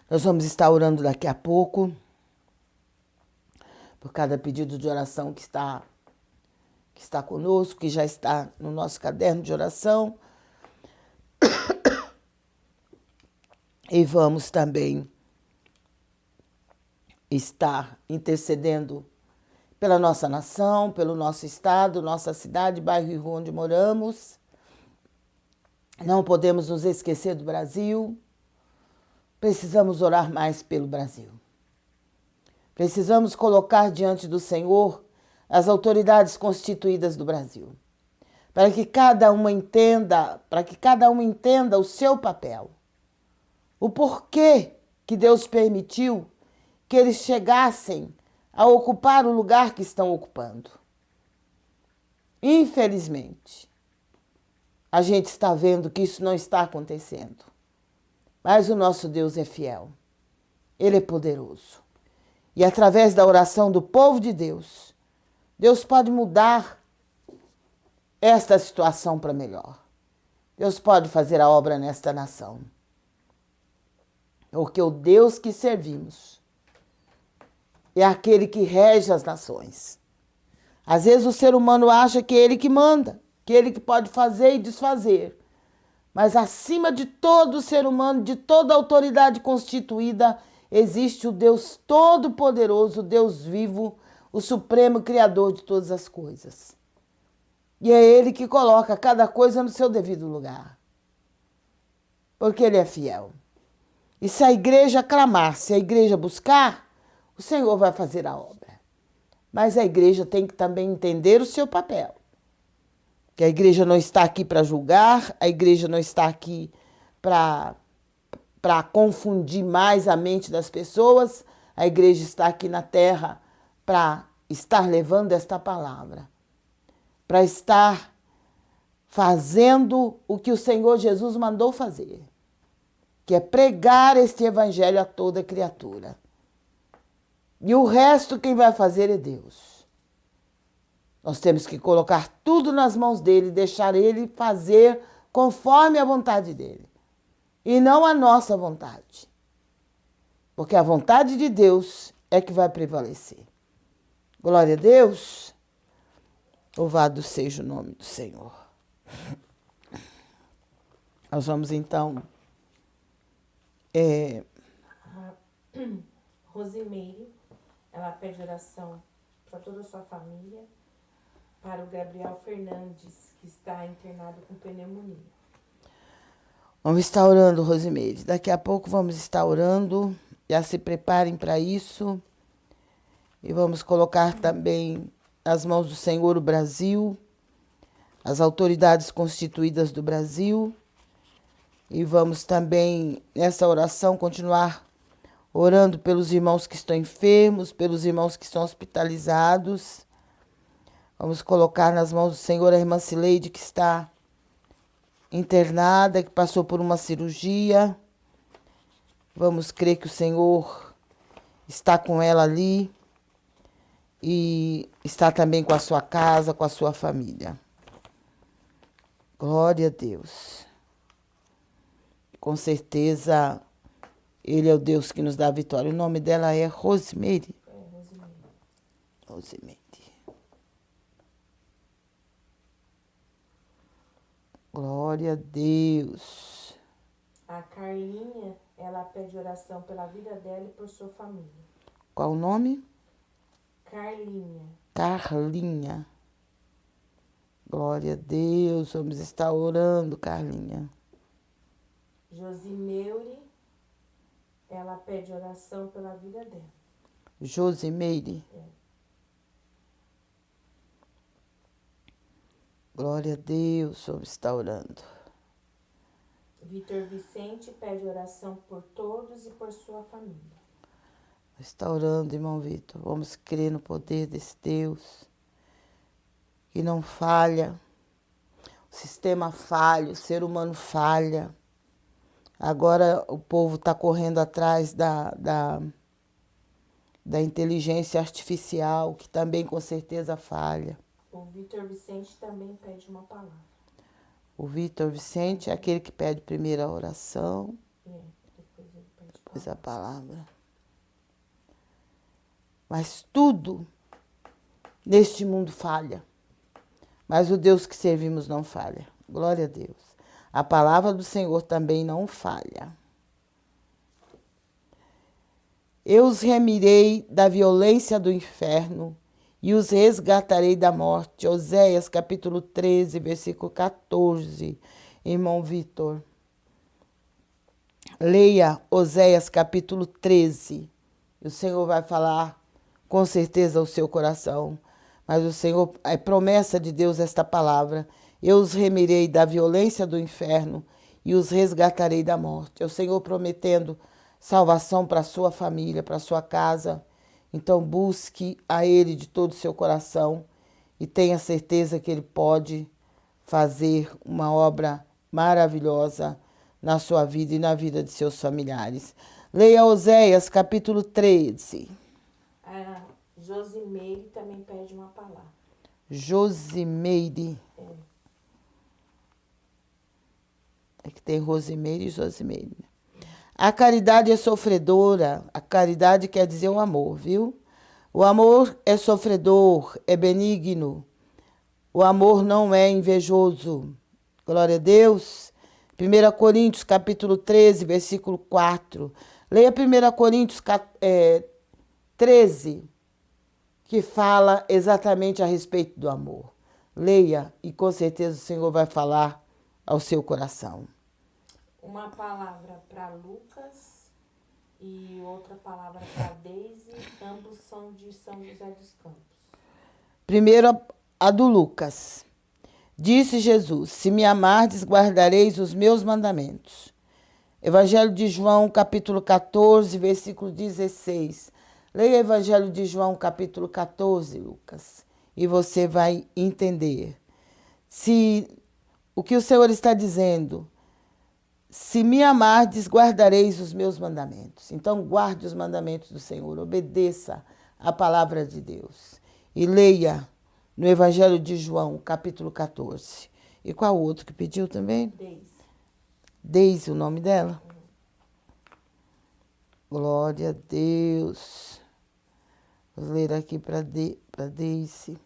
Speaker 1: Nós vamos estar orando daqui a pouco por cada pedido de oração que está conosco, que já está no nosso caderno de oração. E vamos também estar intercedendo pela nossa nação, pelo nosso estado, nossa cidade, bairro e rua onde moramos. Não podemos nos esquecer do Brasil. Precisamos orar mais pelo Brasil. Precisamos colocar diante do Senhor as autoridades constituídas do Brasil, para que cada uma entenda o seu papel, o porquê que Deus permitiu que eles chegassem a ocupar o lugar que estão ocupando. Infelizmente, a gente está vendo que isso não está acontecendo. Mas o nosso Deus é fiel. Ele é poderoso. E através da oração do povo de Deus, Deus pode mudar esta situação para melhor. Deus pode fazer a obra nesta nação. Porque o Deus que servimos é aquele que rege as nações. Às vezes o ser humano acha que é ele que manda, que é ele que pode fazer e desfazer. Mas acima de todo ser humano, de toda autoridade constituída, existe o Deus Todo-Poderoso, o Deus vivo, o Supremo Criador de todas as coisas. E é Ele que coloca cada coisa no seu devido lugar. Porque Ele é fiel. E se a igreja clamar, se a igreja buscar, o Senhor vai fazer a obra. Mas a igreja tem que também entender o seu papel. Que a igreja não está aqui para julgar, a igreja não está aqui para confundir mais a mente das pessoas, a igreja está aqui na terra para estar levando esta palavra, para estar fazendo o que o Senhor Jesus mandou fazer, que é pregar este evangelho a toda criatura. E o resto quem vai fazer é Deus. Nós temos que colocar tudo nas mãos dele, deixar ele fazer conforme a vontade dele. E não a nossa vontade. Porque a vontade de Deus é que vai prevalecer. Glória a Deus. Louvado seja o nome do Senhor. Nós vamos então...
Speaker 2: Rosimeire, ela pede oração para toda a sua família, para o Gabriel Fernandes, que está internado com pneumonia.
Speaker 1: Vamos estar orando, Rosimeire. Daqui a pouco vamos estar orando. Já se preparem para isso. E vamos colocar também nas mãos do Senhor o Brasil, as autoridades constituídas do Brasil. E vamos também, nessa oração, continuar orando pelos irmãos que estão enfermos, pelos irmãos que estão hospitalizados. Vamos colocar nas mãos do Senhor a irmã Cileide, que está internada, que passou por uma cirurgia. Vamos crer que o Senhor está com ela ali e está também com a sua casa, com a sua família. Glória a Deus. Com certeza, Ele é o Deus que nos dá a vitória. O nome dela é Rosimeire. Rosimeire. Glória a Deus.
Speaker 2: A Carlinha, ela pede oração pela vida dela e por sua família.
Speaker 1: Qual o nome?
Speaker 2: Carlinha.
Speaker 1: Carlinha. Glória a Deus. Vamos estar orando, Carlinha.
Speaker 2: Josimeire, ela pede oração pela vida dela.
Speaker 1: Josimeire. Glória a Deus, vamos estar orando.
Speaker 2: Vitor Vicente pede oração por todos e por sua família.
Speaker 1: Está orando, irmão Vitor. Vamos crer no poder desse Deus que não falha. O sistema falha, o ser humano falha. Agora o povo está correndo atrás da inteligência artificial, que também com certeza falha.
Speaker 2: O Vitor Vicente também pede uma palavra.
Speaker 1: O Vitor Vicente é aquele que pede primeiro a oração,
Speaker 2: Depois ele pede
Speaker 1: depois a palavra. Mas tudo neste mundo falha. Mas o Deus que servimos não falha. Glória a Deus. A palavra do Senhor também não falha. Eu os remirei da violência do inferno e os resgatarei da morte. Oséias, capítulo 13, versículo 14. Irmão Vitor. Leia Oséias, capítulo 13. O Senhor vai falar com certeza ao seu coração. Mas o Senhor, é promessa de Deus esta palavra. Eu os remirei da violência do inferno e os resgatarei da morte. É o Senhor prometendo salvação para a sua família, para a sua casa. Então busque a Ele de todo o seu coração e tenha certeza que Ele pode fazer uma obra maravilhosa na sua vida e na vida de seus familiares. Leia Oséias, capítulo 13.
Speaker 2: A Josimeire também pede uma palavra.
Speaker 1: Josimeire. É que tem Rosimeire e Josimeire. A caridade é sofredora. A caridade quer dizer o amor, viu? O amor é sofredor, é benigno. O amor não é invejoso. Glória a Deus. 1 Coríntios, capítulo 13, versículo 4. Leia 1 Coríntios 13, que fala exatamente a respeito do amor. Leia e com certeza o Senhor vai falar ao seu coração.
Speaker 2: Uma palavra para Lucas e outra palavra para Deise, ambos são de São José dos Campos.
Speaker 1: Primeiro a do Lucas. Disse Jesus: se me amardes, guardareis os meus mandamentos. Evangelho de João, capítulo 14, versículo 16. Leia o Evangelho de João, capítulo 14, Lucas, e você vai entender. Se o que o Senhor está dizendo, se me amardes, guardareis os meus mandamentos. Então, guarde os mandamentos do Senhor, obedeça a palavra de Deus. E leia no Evangelho de João, capítulo 14. E qual outro que pediu também?
Speaker 2: Deise.
Speaker 1: Deise, o nome dela? Glória a Deus. Vou ler aqui para Deise.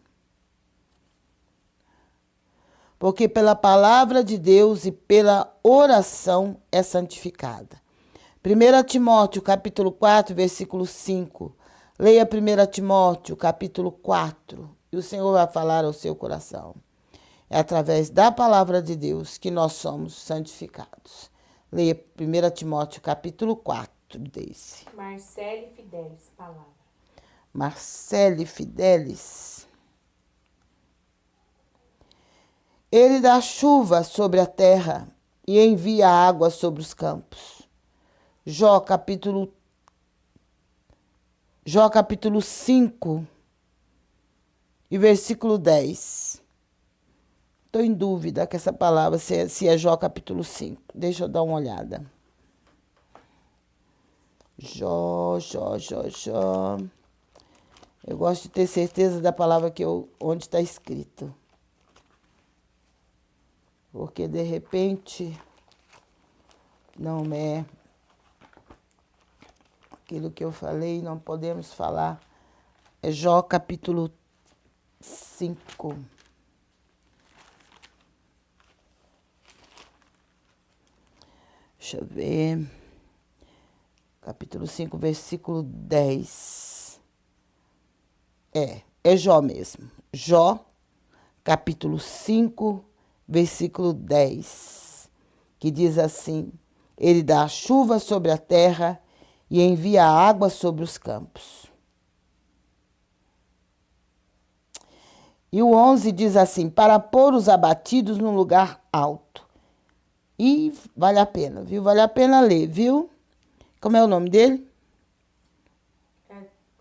Speaker 1: Porque pela palavra de Deus e pela oração é santificada. 1 Timóteo, capítulo 4, versículo 5. Leia 1 Timóteo, capítulo 4, e o Senhor vai falar ao seu coração. É através da palavra de Deus que nós somos santificados. Leia 1 Timóteo, capítulo 4, desse.
Speaker 2: Marcele Fidelis, palavra.
Speaker 1: Marcele Fidelis. Ele dá chuva sobre a terra e envia água sobre os campos. Jó capítulo 5 e versículo 10. Estou em dúvida com essa palavra, se é Jó capítulo 5. Deixa eu dar uma olhada. Jó. Eu gosto de ter certeza da palavra onde está escrito. Porque, de repente, não é aquilo que eu falei, não podemos falar. É Jó capítulo 5. Deixa eu ver. Capítulo 5, versículo 10. É Jó mesmo. Jó, capítulo 5, versículo 10, que diz assim: Ele dá chuva sobre a terra e envia água sobre os campos. E o 11 diz assim: para pôr os abatidos num lugar alto. E vale a pena, viu? Vale a pena ler, viu? Como é o nome dele?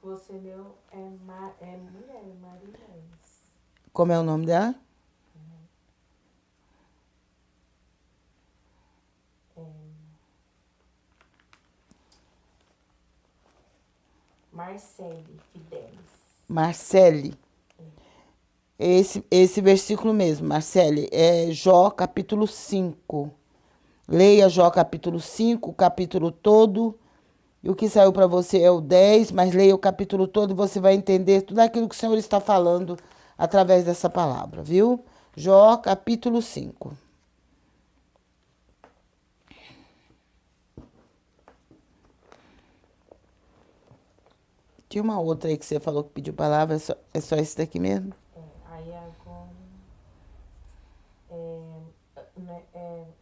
Speaker 2: Você leu mulher, Maria.
Speaker 1: Como é o nome dela?
Speaker 2: Marcele Fidelis.
Speaker 1: Marcele. Esse versículo mesmo, Marcele, é Jó capítulo 5. Leia Jó capítulo 5, o capítulo todo. E o que saiu para você é o 10, mas leia o capítulo todo e você vai entender tudo aquilo que o Senhor está falando através dessa palavra, viu? Jó capítulo 5. Tinha uma outra aí que você falou que pediu palavra, é só esse daqui mesmo?
Speaker 2: Aí agora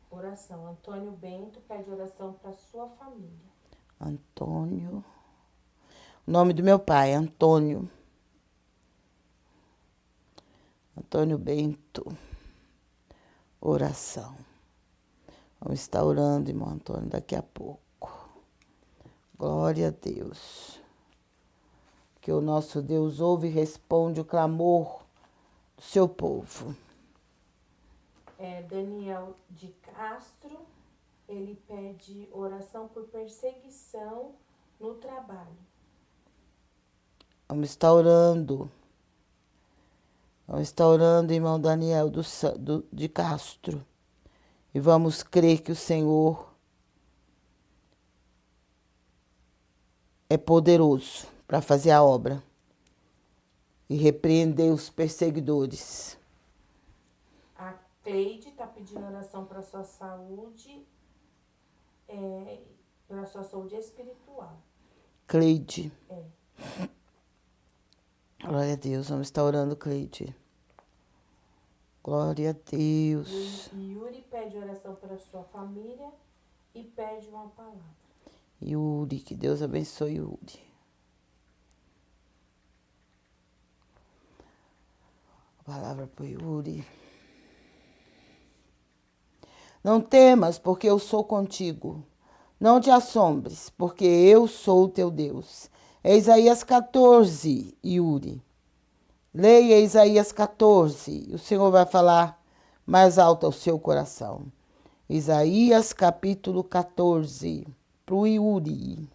Speaker 2: oração. Antônio Bento pede oração para sua família.
Speaker 1: Antônio. O nome do meu pai, Antônio. Antônio Bento. Oração. Vamos estar orando, irmão Antônio, daqui a pouco. Glória a Deus. Que o nosso Deus ouve e responde o clamor do seu povo.
Speaker 2: Daniel de Castro, ele pede oração por perseguição no trabalho.
Speaker 1: Vamos estar orando. Vamos estar orando, irmão Daniel de Castro. E vamos crer que o Senhor é poderoso para fazer a obra e repreender os perseguidores.
Speaker 2: A Cleide está pedindo oração para sua saúde, para sua saúde espiritual.
Speaker 1: Cleide. Glória a Deus, vamos estar orando, Cleide. Glória a Deus.
Speaker 2: E Yuri pede oração para sua família e pede uma palavra.
Speaker 1: Yuri, que Deus abençoe Yuri. A palavra para Yuri. Não temas, porque eu sou contigo. Não te assombres, porque eu sou o teu Deus. É Isaías 14, Yuri. Leia Isaías 14. O Senhor vai falar mais alto ao seu coração. Isaías capítulo 14. Para o Yuri.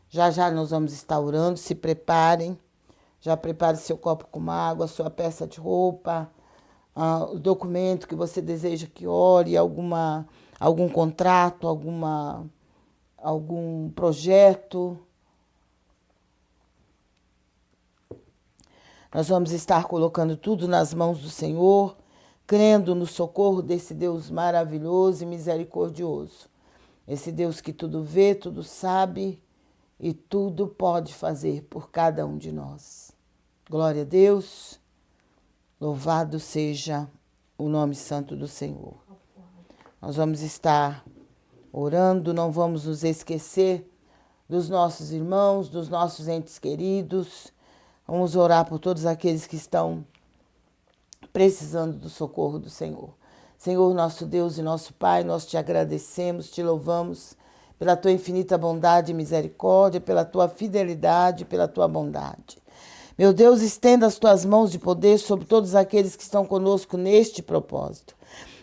Speaker 1: Já já nós vamos estar orando, se preparem. Já prepare seu copo com água, sua peça de roupa, o documento que você deseja que ore, algum contrato, algum projeto. Nós vamos estar colocando tudo nas mãos do Senhor, crendo no socorro desse Deus maravilhoso e misericordioso. Esse Deus que tudo vê, tudo sabe e tudo pode fazer por cada um de nós. Glória a Deus, louvado seja o nome santo do Senhor. Nós vamos estar orando, não vamos nos esquecer dos nossos irmãos, dos nossos entes queridos. Vamos orar por todos aqueles que estão precisando do socorro do Senhor. Senhor, nosso Deus e nosso Pai, nós te agradecemos, te louvamos pela tua infinita bondade e misericórdia, pela tua fidelidade, pela tua bondade. Meu Deus, estenda as tuas mãos de poder sobre todos aqueles que estão conosco neste propósito.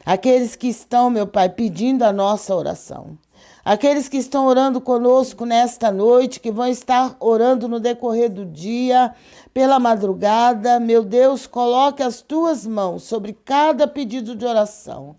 Speaker 1: Aqueles que estão, meu Pai, pedindo a nossa oração. Aqueles que estão orando conosco nesta noite, que vão estar orando no decorrer do dia, pela madrugada. Meu Deus, coloque as tuas mãos sobre cada pedido de oração,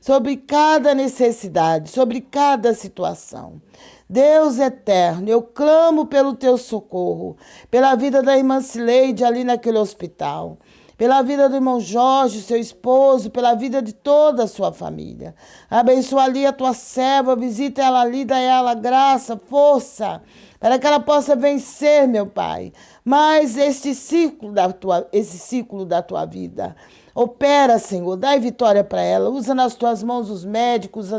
Speaker 1: sobre cada necessidade, sobre cada situação. Deus eterno, eu clamo pelo teu socorro, pela vida da irmã Cileide ali naquele hospital, pela vida do irmão Jorge, seu esposo, pela vida de toda a sua família. Abençoa ali a tua serva, visita ela ali, dá ela graça, força, para que ela possa vencer, meu Pai. Mas esse ciclo da tua vida, opera, Senhor, dai vitória para ela. Usa nas tuas mãos os médicos,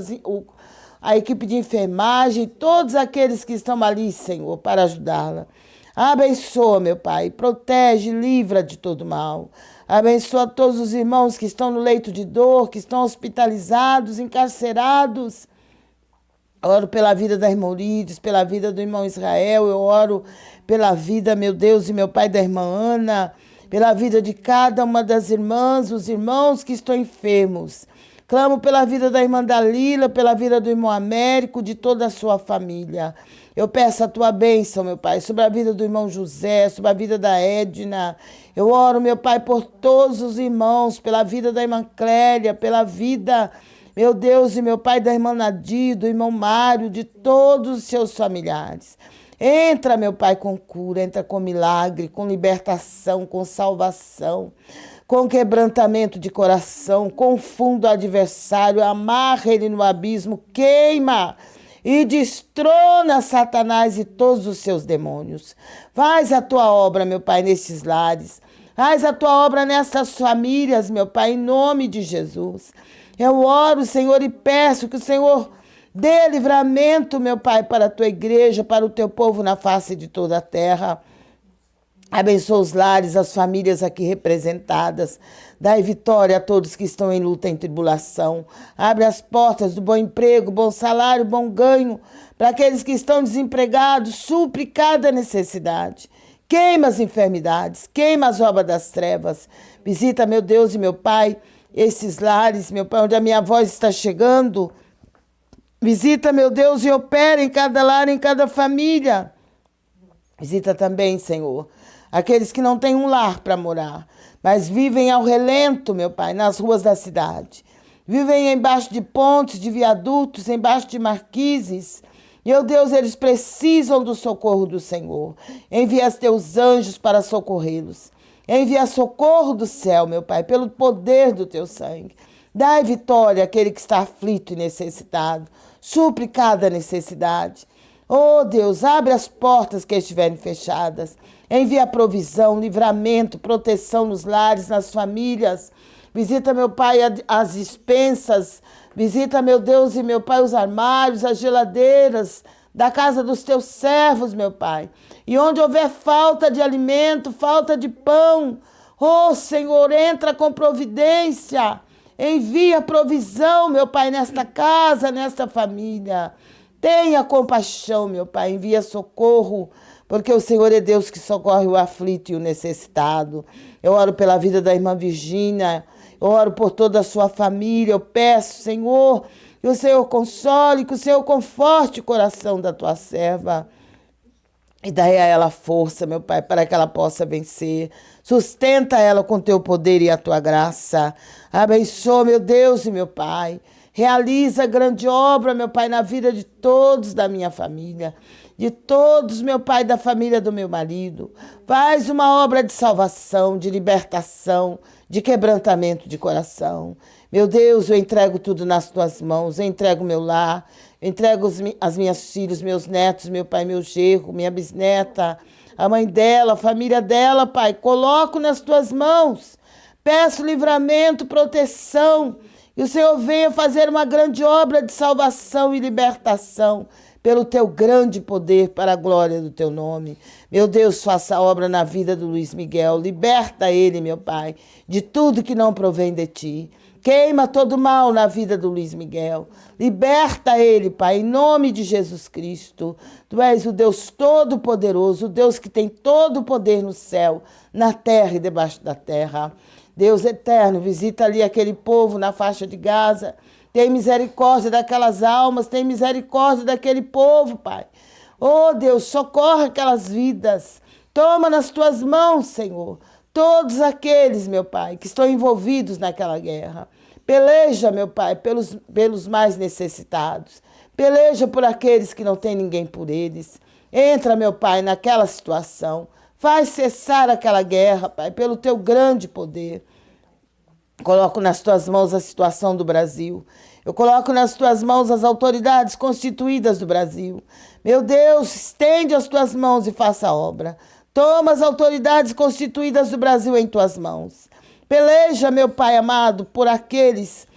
Speaker 1: a equipe de enfermagem, todos aqueles que estão ali, Senhor, para ajudá-la. Abençoa, meu Pai, protege, livra de todo mal. Abençoa todos os irmãos que estão no leito de dor, que estão hospitalizados, encarcerados. Oro pela vida da irmã Urides, pela vida do irmão Israel. Eu oro pela vida, meu Deus e meu Pai, da irmã Ana, pela vida de cada uma das irmãs, os irmãos que estão enfermos. Clamo pela vida da irmã Dalila, pela vida do irmão Américo, de toda a sua família. Eu peço a tua bênção, meu Pai, sobre a vida do irmão José, sobre a vida da Edna. Eu oro, meu Pai, por todos os irmãos, pela vida da irmã Clélia, pela vida, meu Deus e meu Pai, da irmã Nadir, do irmão Mário, de todos os seus familiares. Entra, meu Pai, com cura, entra com milagre, com libertação, com salvação, com quebrantamento de coração, confunda o adversário, amarra ele no abismo, queima e destrona Satanás e todos os seus demônios. Faz a tua obra, meu Pai, nesses lares. Faz a tua obra nessas famílias, meu Pai, em nome de Jesus. Eu oro, Senhor, e peço que o Senhor dê livramento, meu Pai, para a tua igreja, para o teu povo na face de toda a terra. Abençoa os lares, as famílias aqui representadas. Dai vitória a todos que estão em luta, em tribulação. Abre as portas do bom emprego, bom salário, bom ganho. Para aqueles que estão desempregados, supre cada necessidade. Queima as enfermidades, queima as obras das trevas. Visita, meu Deus e meu Pai, esses lares, meu Pai, onde a minha voz está chegando. Visita, meu Deus, e opera em cada lar, em cada família. Visita também, Senhor, aqueles que não têm um lar para morar, mas vivem ao relento, meu Pai, nas ruas da cidade. Vivem embaixo de pontes, de viadutos, embaixo de marquises. Meu Deus, eles precisam do socorro do Senhor. Envia os teus anjos para socorrê-los. Envia socorro do céu, meu Pai, pelo poder do teu sangue. Dai vitória àquele que está aflito e necessitado. Supre cada necessidade. Oh, Deus, abre as portas que estiverem fechadas. Envia provisão, livramento, proteção nos lares, nas famílias. Visita, meu Pai, as despensas. Visita, meu Deus e meu Pai, os armários, as geladeiras da casa dos teus servos, meu Pai. E onde houver falta de alimento, falta de pão, oh, Senhor, entra com providência. Envia provisão, meu Pai, nesta casa, nesta família. Tenha compaixão, meu Pai, envia socorro, porque o Senhor é Deus que socorre o aflito e o necessitado. Eu oro pela vida da irmã Virgínia, eu oro por toda a sua família. Eu peço, Senhor, que o Senhor console, que o Senhor conforte o coração da tua serva. E dai a ela força, meu Pai, para que ela possa vencer. Sustenta ela com teu poder e a tua graça. Abençoa, meu Deus e meu Pai. Realiza grande obra, meu Pai, na vida de todos da minha família. De todos, meu Pai, da família do meu marido. Faz uma obra de salvação, de libertação, de quebrantamento de coração. Meu Deus, eu entrego tudo nas tuas mãos. Eu entrego meu lar. Eu entrego as minhas filhas, meus netos, meu pai, meu genro, minha bisneta, a mãe dela, a família dela, Pai. Coloco nas tuas mãos. Peço livramento, proteção. E o Senhor venha fazer uma grande obra de salvação e libertação pelo teu grande poder, para a glória do teu nome. Meu Deus, faça a obra na vida do Luiz Miguel. Liberta ele, meu Pai, de tudo que não provém de ti. Queima todo mal na vida do Luiz Miguel. Liberta ele, Pai, em nome de Jesus Cristo. Tu és o Deus Todo-Poderoso, o Deus que tem todo o poder no céu, na terra e debaixo da terra. Deus eterno, visita ali aquele povo na faixa de Gaza. Tem misericórdia daquelas almas, tem misericórdia daquele povo, Pai. Oh, Deus, socorre aquelas vidas. Toma nas tuas mãos, Senhor, todos aqueles, meu Pai, que estão envolvidos naquela guerra. Peleja, meu Pai, pelos mais necessitados. Peleja por aqueles que não têm ninguém por eles. Entra, meu Pai, naquela situação. Faz cessar aquela guerra, Pai, pelo teu grande poder. Coloco nas tuas mãos a situação do Brasil. Eu coloco nas tuas mãos as autoridades constituídas do Brasil. Meu Deus, estende as tuas mãos e faça a obra. Toma as autoridades constituídas do Brasil em tuas mãos. Peleja, meu Pai amado, por aqueles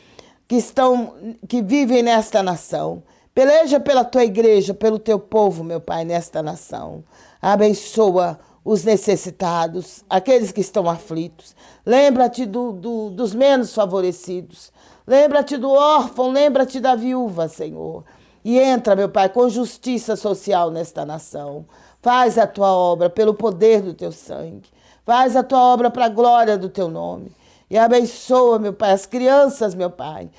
Speaker 1: que vivem nesta nação. Peleja pela tua igreja, pelo teu povo, meu Pai, nesta nação. Abençoa os necessitados, aqueles que estão aflitos. Lembra-te dos menos favorecidos. Lembra-te do órfão, lembra-te da viúva, Senhor. E entra, meu Pai, com justiça social nesta nação. Faz a tua obra pelo poder do teu sangue. Faz a tua obra para a glória do teu nome. E abençoa, meu Pai, as crianças, meu Pai,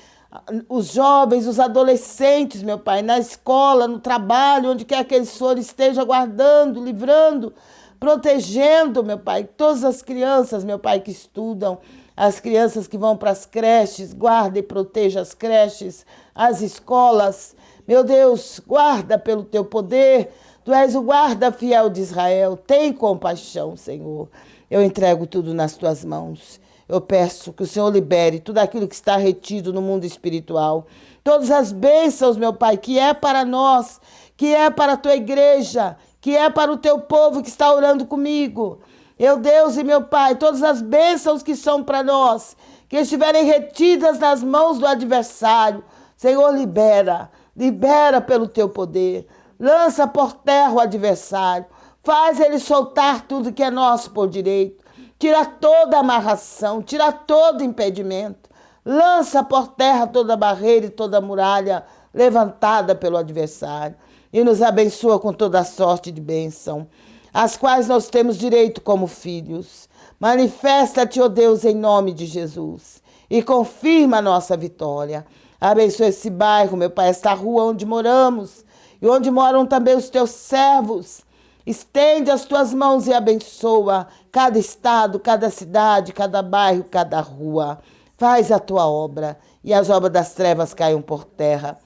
Speaker 1: os jovens, os adolescentes, meu Pai, na escola, no trabalho, onde quer que eles forem, esteja guardando, livrando, protegendo, meu Pai, todas as crianças, meu Pai, que estudam, as crianças que vão para as creches, guarda e proteja as creches, as escolas. Meu Deus, guarda pelo teu poder. Tu és o guarda fiel de Israel. Tem compaixão, Senhor. Eu entrego tudo nas tuas mãos. Eu peço que o Senhor libere tudo aquilo que está retido no mundo espiritual. Todas as bênçãos, meu Pai, que é para nós, que é para a tua igreja, que é para o teu povo que está orando comigo. Meu Deus e meu Pai, todas as bênçãos que são para nós, que estiverem retidas nas mãos do adversário, Senhor, libera pelo teu poder. Lança por terra o adversário, faz ele soltar tudo que é nosso por direito. Tira toda amarração, tira todo impedimento. Lança por terra toda barreira e toda muralha levantada pelo adversário. E nos abençoa com toda sorte de bênção, as quais nós temos direito como filhos. Manifesta-te, ó Deus, em nome de Jesus, e confirma a nossa vitória. Abençoa esse bairro, meu Pai, esta rua onde moramos, e onde moram também os teus servos. Estende as tuas mãos e abençoa cada estado, cada cidade, cada bairro, cada rua. Faz a tua obra e as obras das trevas caiam por terra.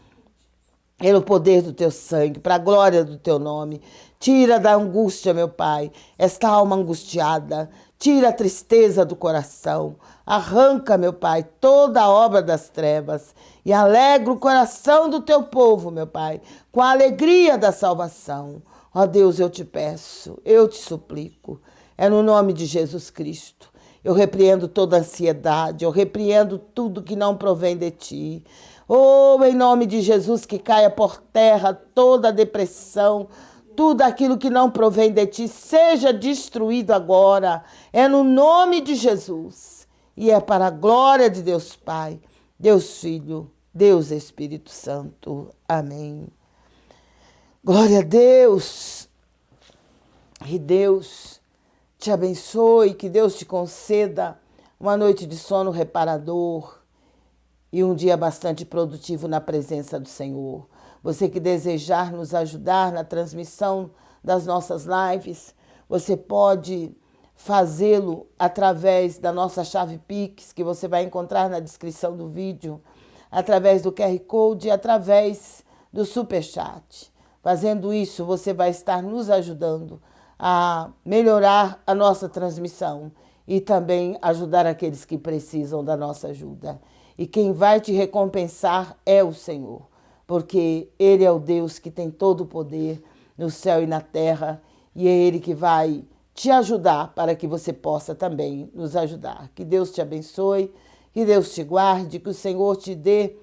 Speaker 1: Pelo poder do teu sangue, para a glória do teu nome. Tira da angústia, meu Pai, esta alma angustiada. Tira a tristeza do coração. Arranca, meu Pai, toda a obra das trevas. E alegra o coração do teu povo, meu Pai, com a alegria da salvação. Ó Deus, eu te peço, eu te suplico. É no nome de Jesus Cristo. Eu repreendo toda ansiedade, eu repreendo tudo que não provém de ti. Oh, em nome de Jesus, que caia por terra toda a depressão, tudo aquilo que não provém de ti, seja destruído agora. É no nome de Jesus. E é para a glória de Deus Pai, Deus Filho, Deus Espírito Santo. Amém. Glória a Deus. E Deus te abençoe, que Deus te conceda uma noite de sono reparador e um dia bastante produtivo na presença do Senhor. Você que desejar nos ajudar na transmissão das nossas lives, você pode fazê-lo através da nossa chave Pix, que você vai encontrar na descrição do vídeo, através do QR Code e através do Superchat. Fazendo isso, você vai estar nos ajudando a melhorar a nossa transmissão e também ajudar aqueles que precisam da nossa ajuda. E quem vai te recompensar é o Senhor, porque Ele é o Deus que tem todo o poder no céu e na terra, e é Ele que vai te ajudar para que você possa também nos ajudar. Que Deus te abençoe, que Deus te guarde, que o Senhor te dê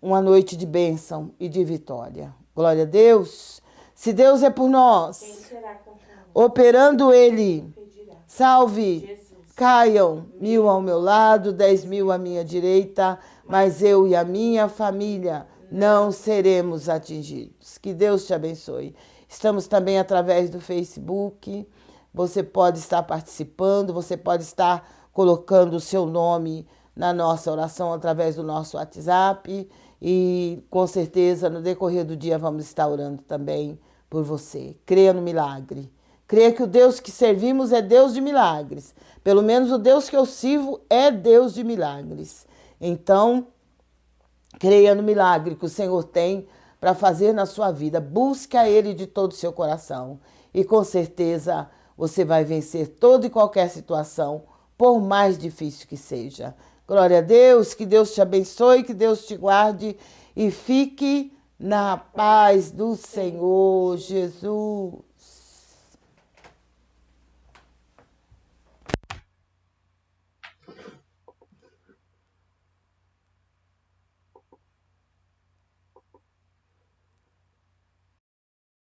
Speaker 1: uma noite de bênção e de vitória. Glória a Deus. Se Deus é por nós,
Speaker 2: Quem será contra nós?
Speaker 1: operando Ele,
Speaker 2: Pedirá.
Speaker 1: salve,
Speaker 2: Jesus.
Speaker 1: caiam 1000 ao meu lado, 10.000 à minha direita, mas eu e a minha família não seremos atingidos. Que Deus te abençoe. Estamos também através do Facebook. Você pode estar participando, você pode estar colocando o seu nome na nossa oração através do nosso WhatsApp e com certeza no decorrer do dia vamos estar orando também por você. Creia no milagre. Creia que o Deus que servimos é Deus de milagres. Pelo menos o Deus que eu sirvo é Deus de milagres. Então, creia no milagre que o Senhor tem para fazer na sua vida. Busque a Ele de todo o seu coração e com certeza você vai vencer toda e qualquer situação, por mais difícil que seja. Glória a Deus, que Deus te abençoe, que Deus te guarde e fique na paz do Senhor Jesus.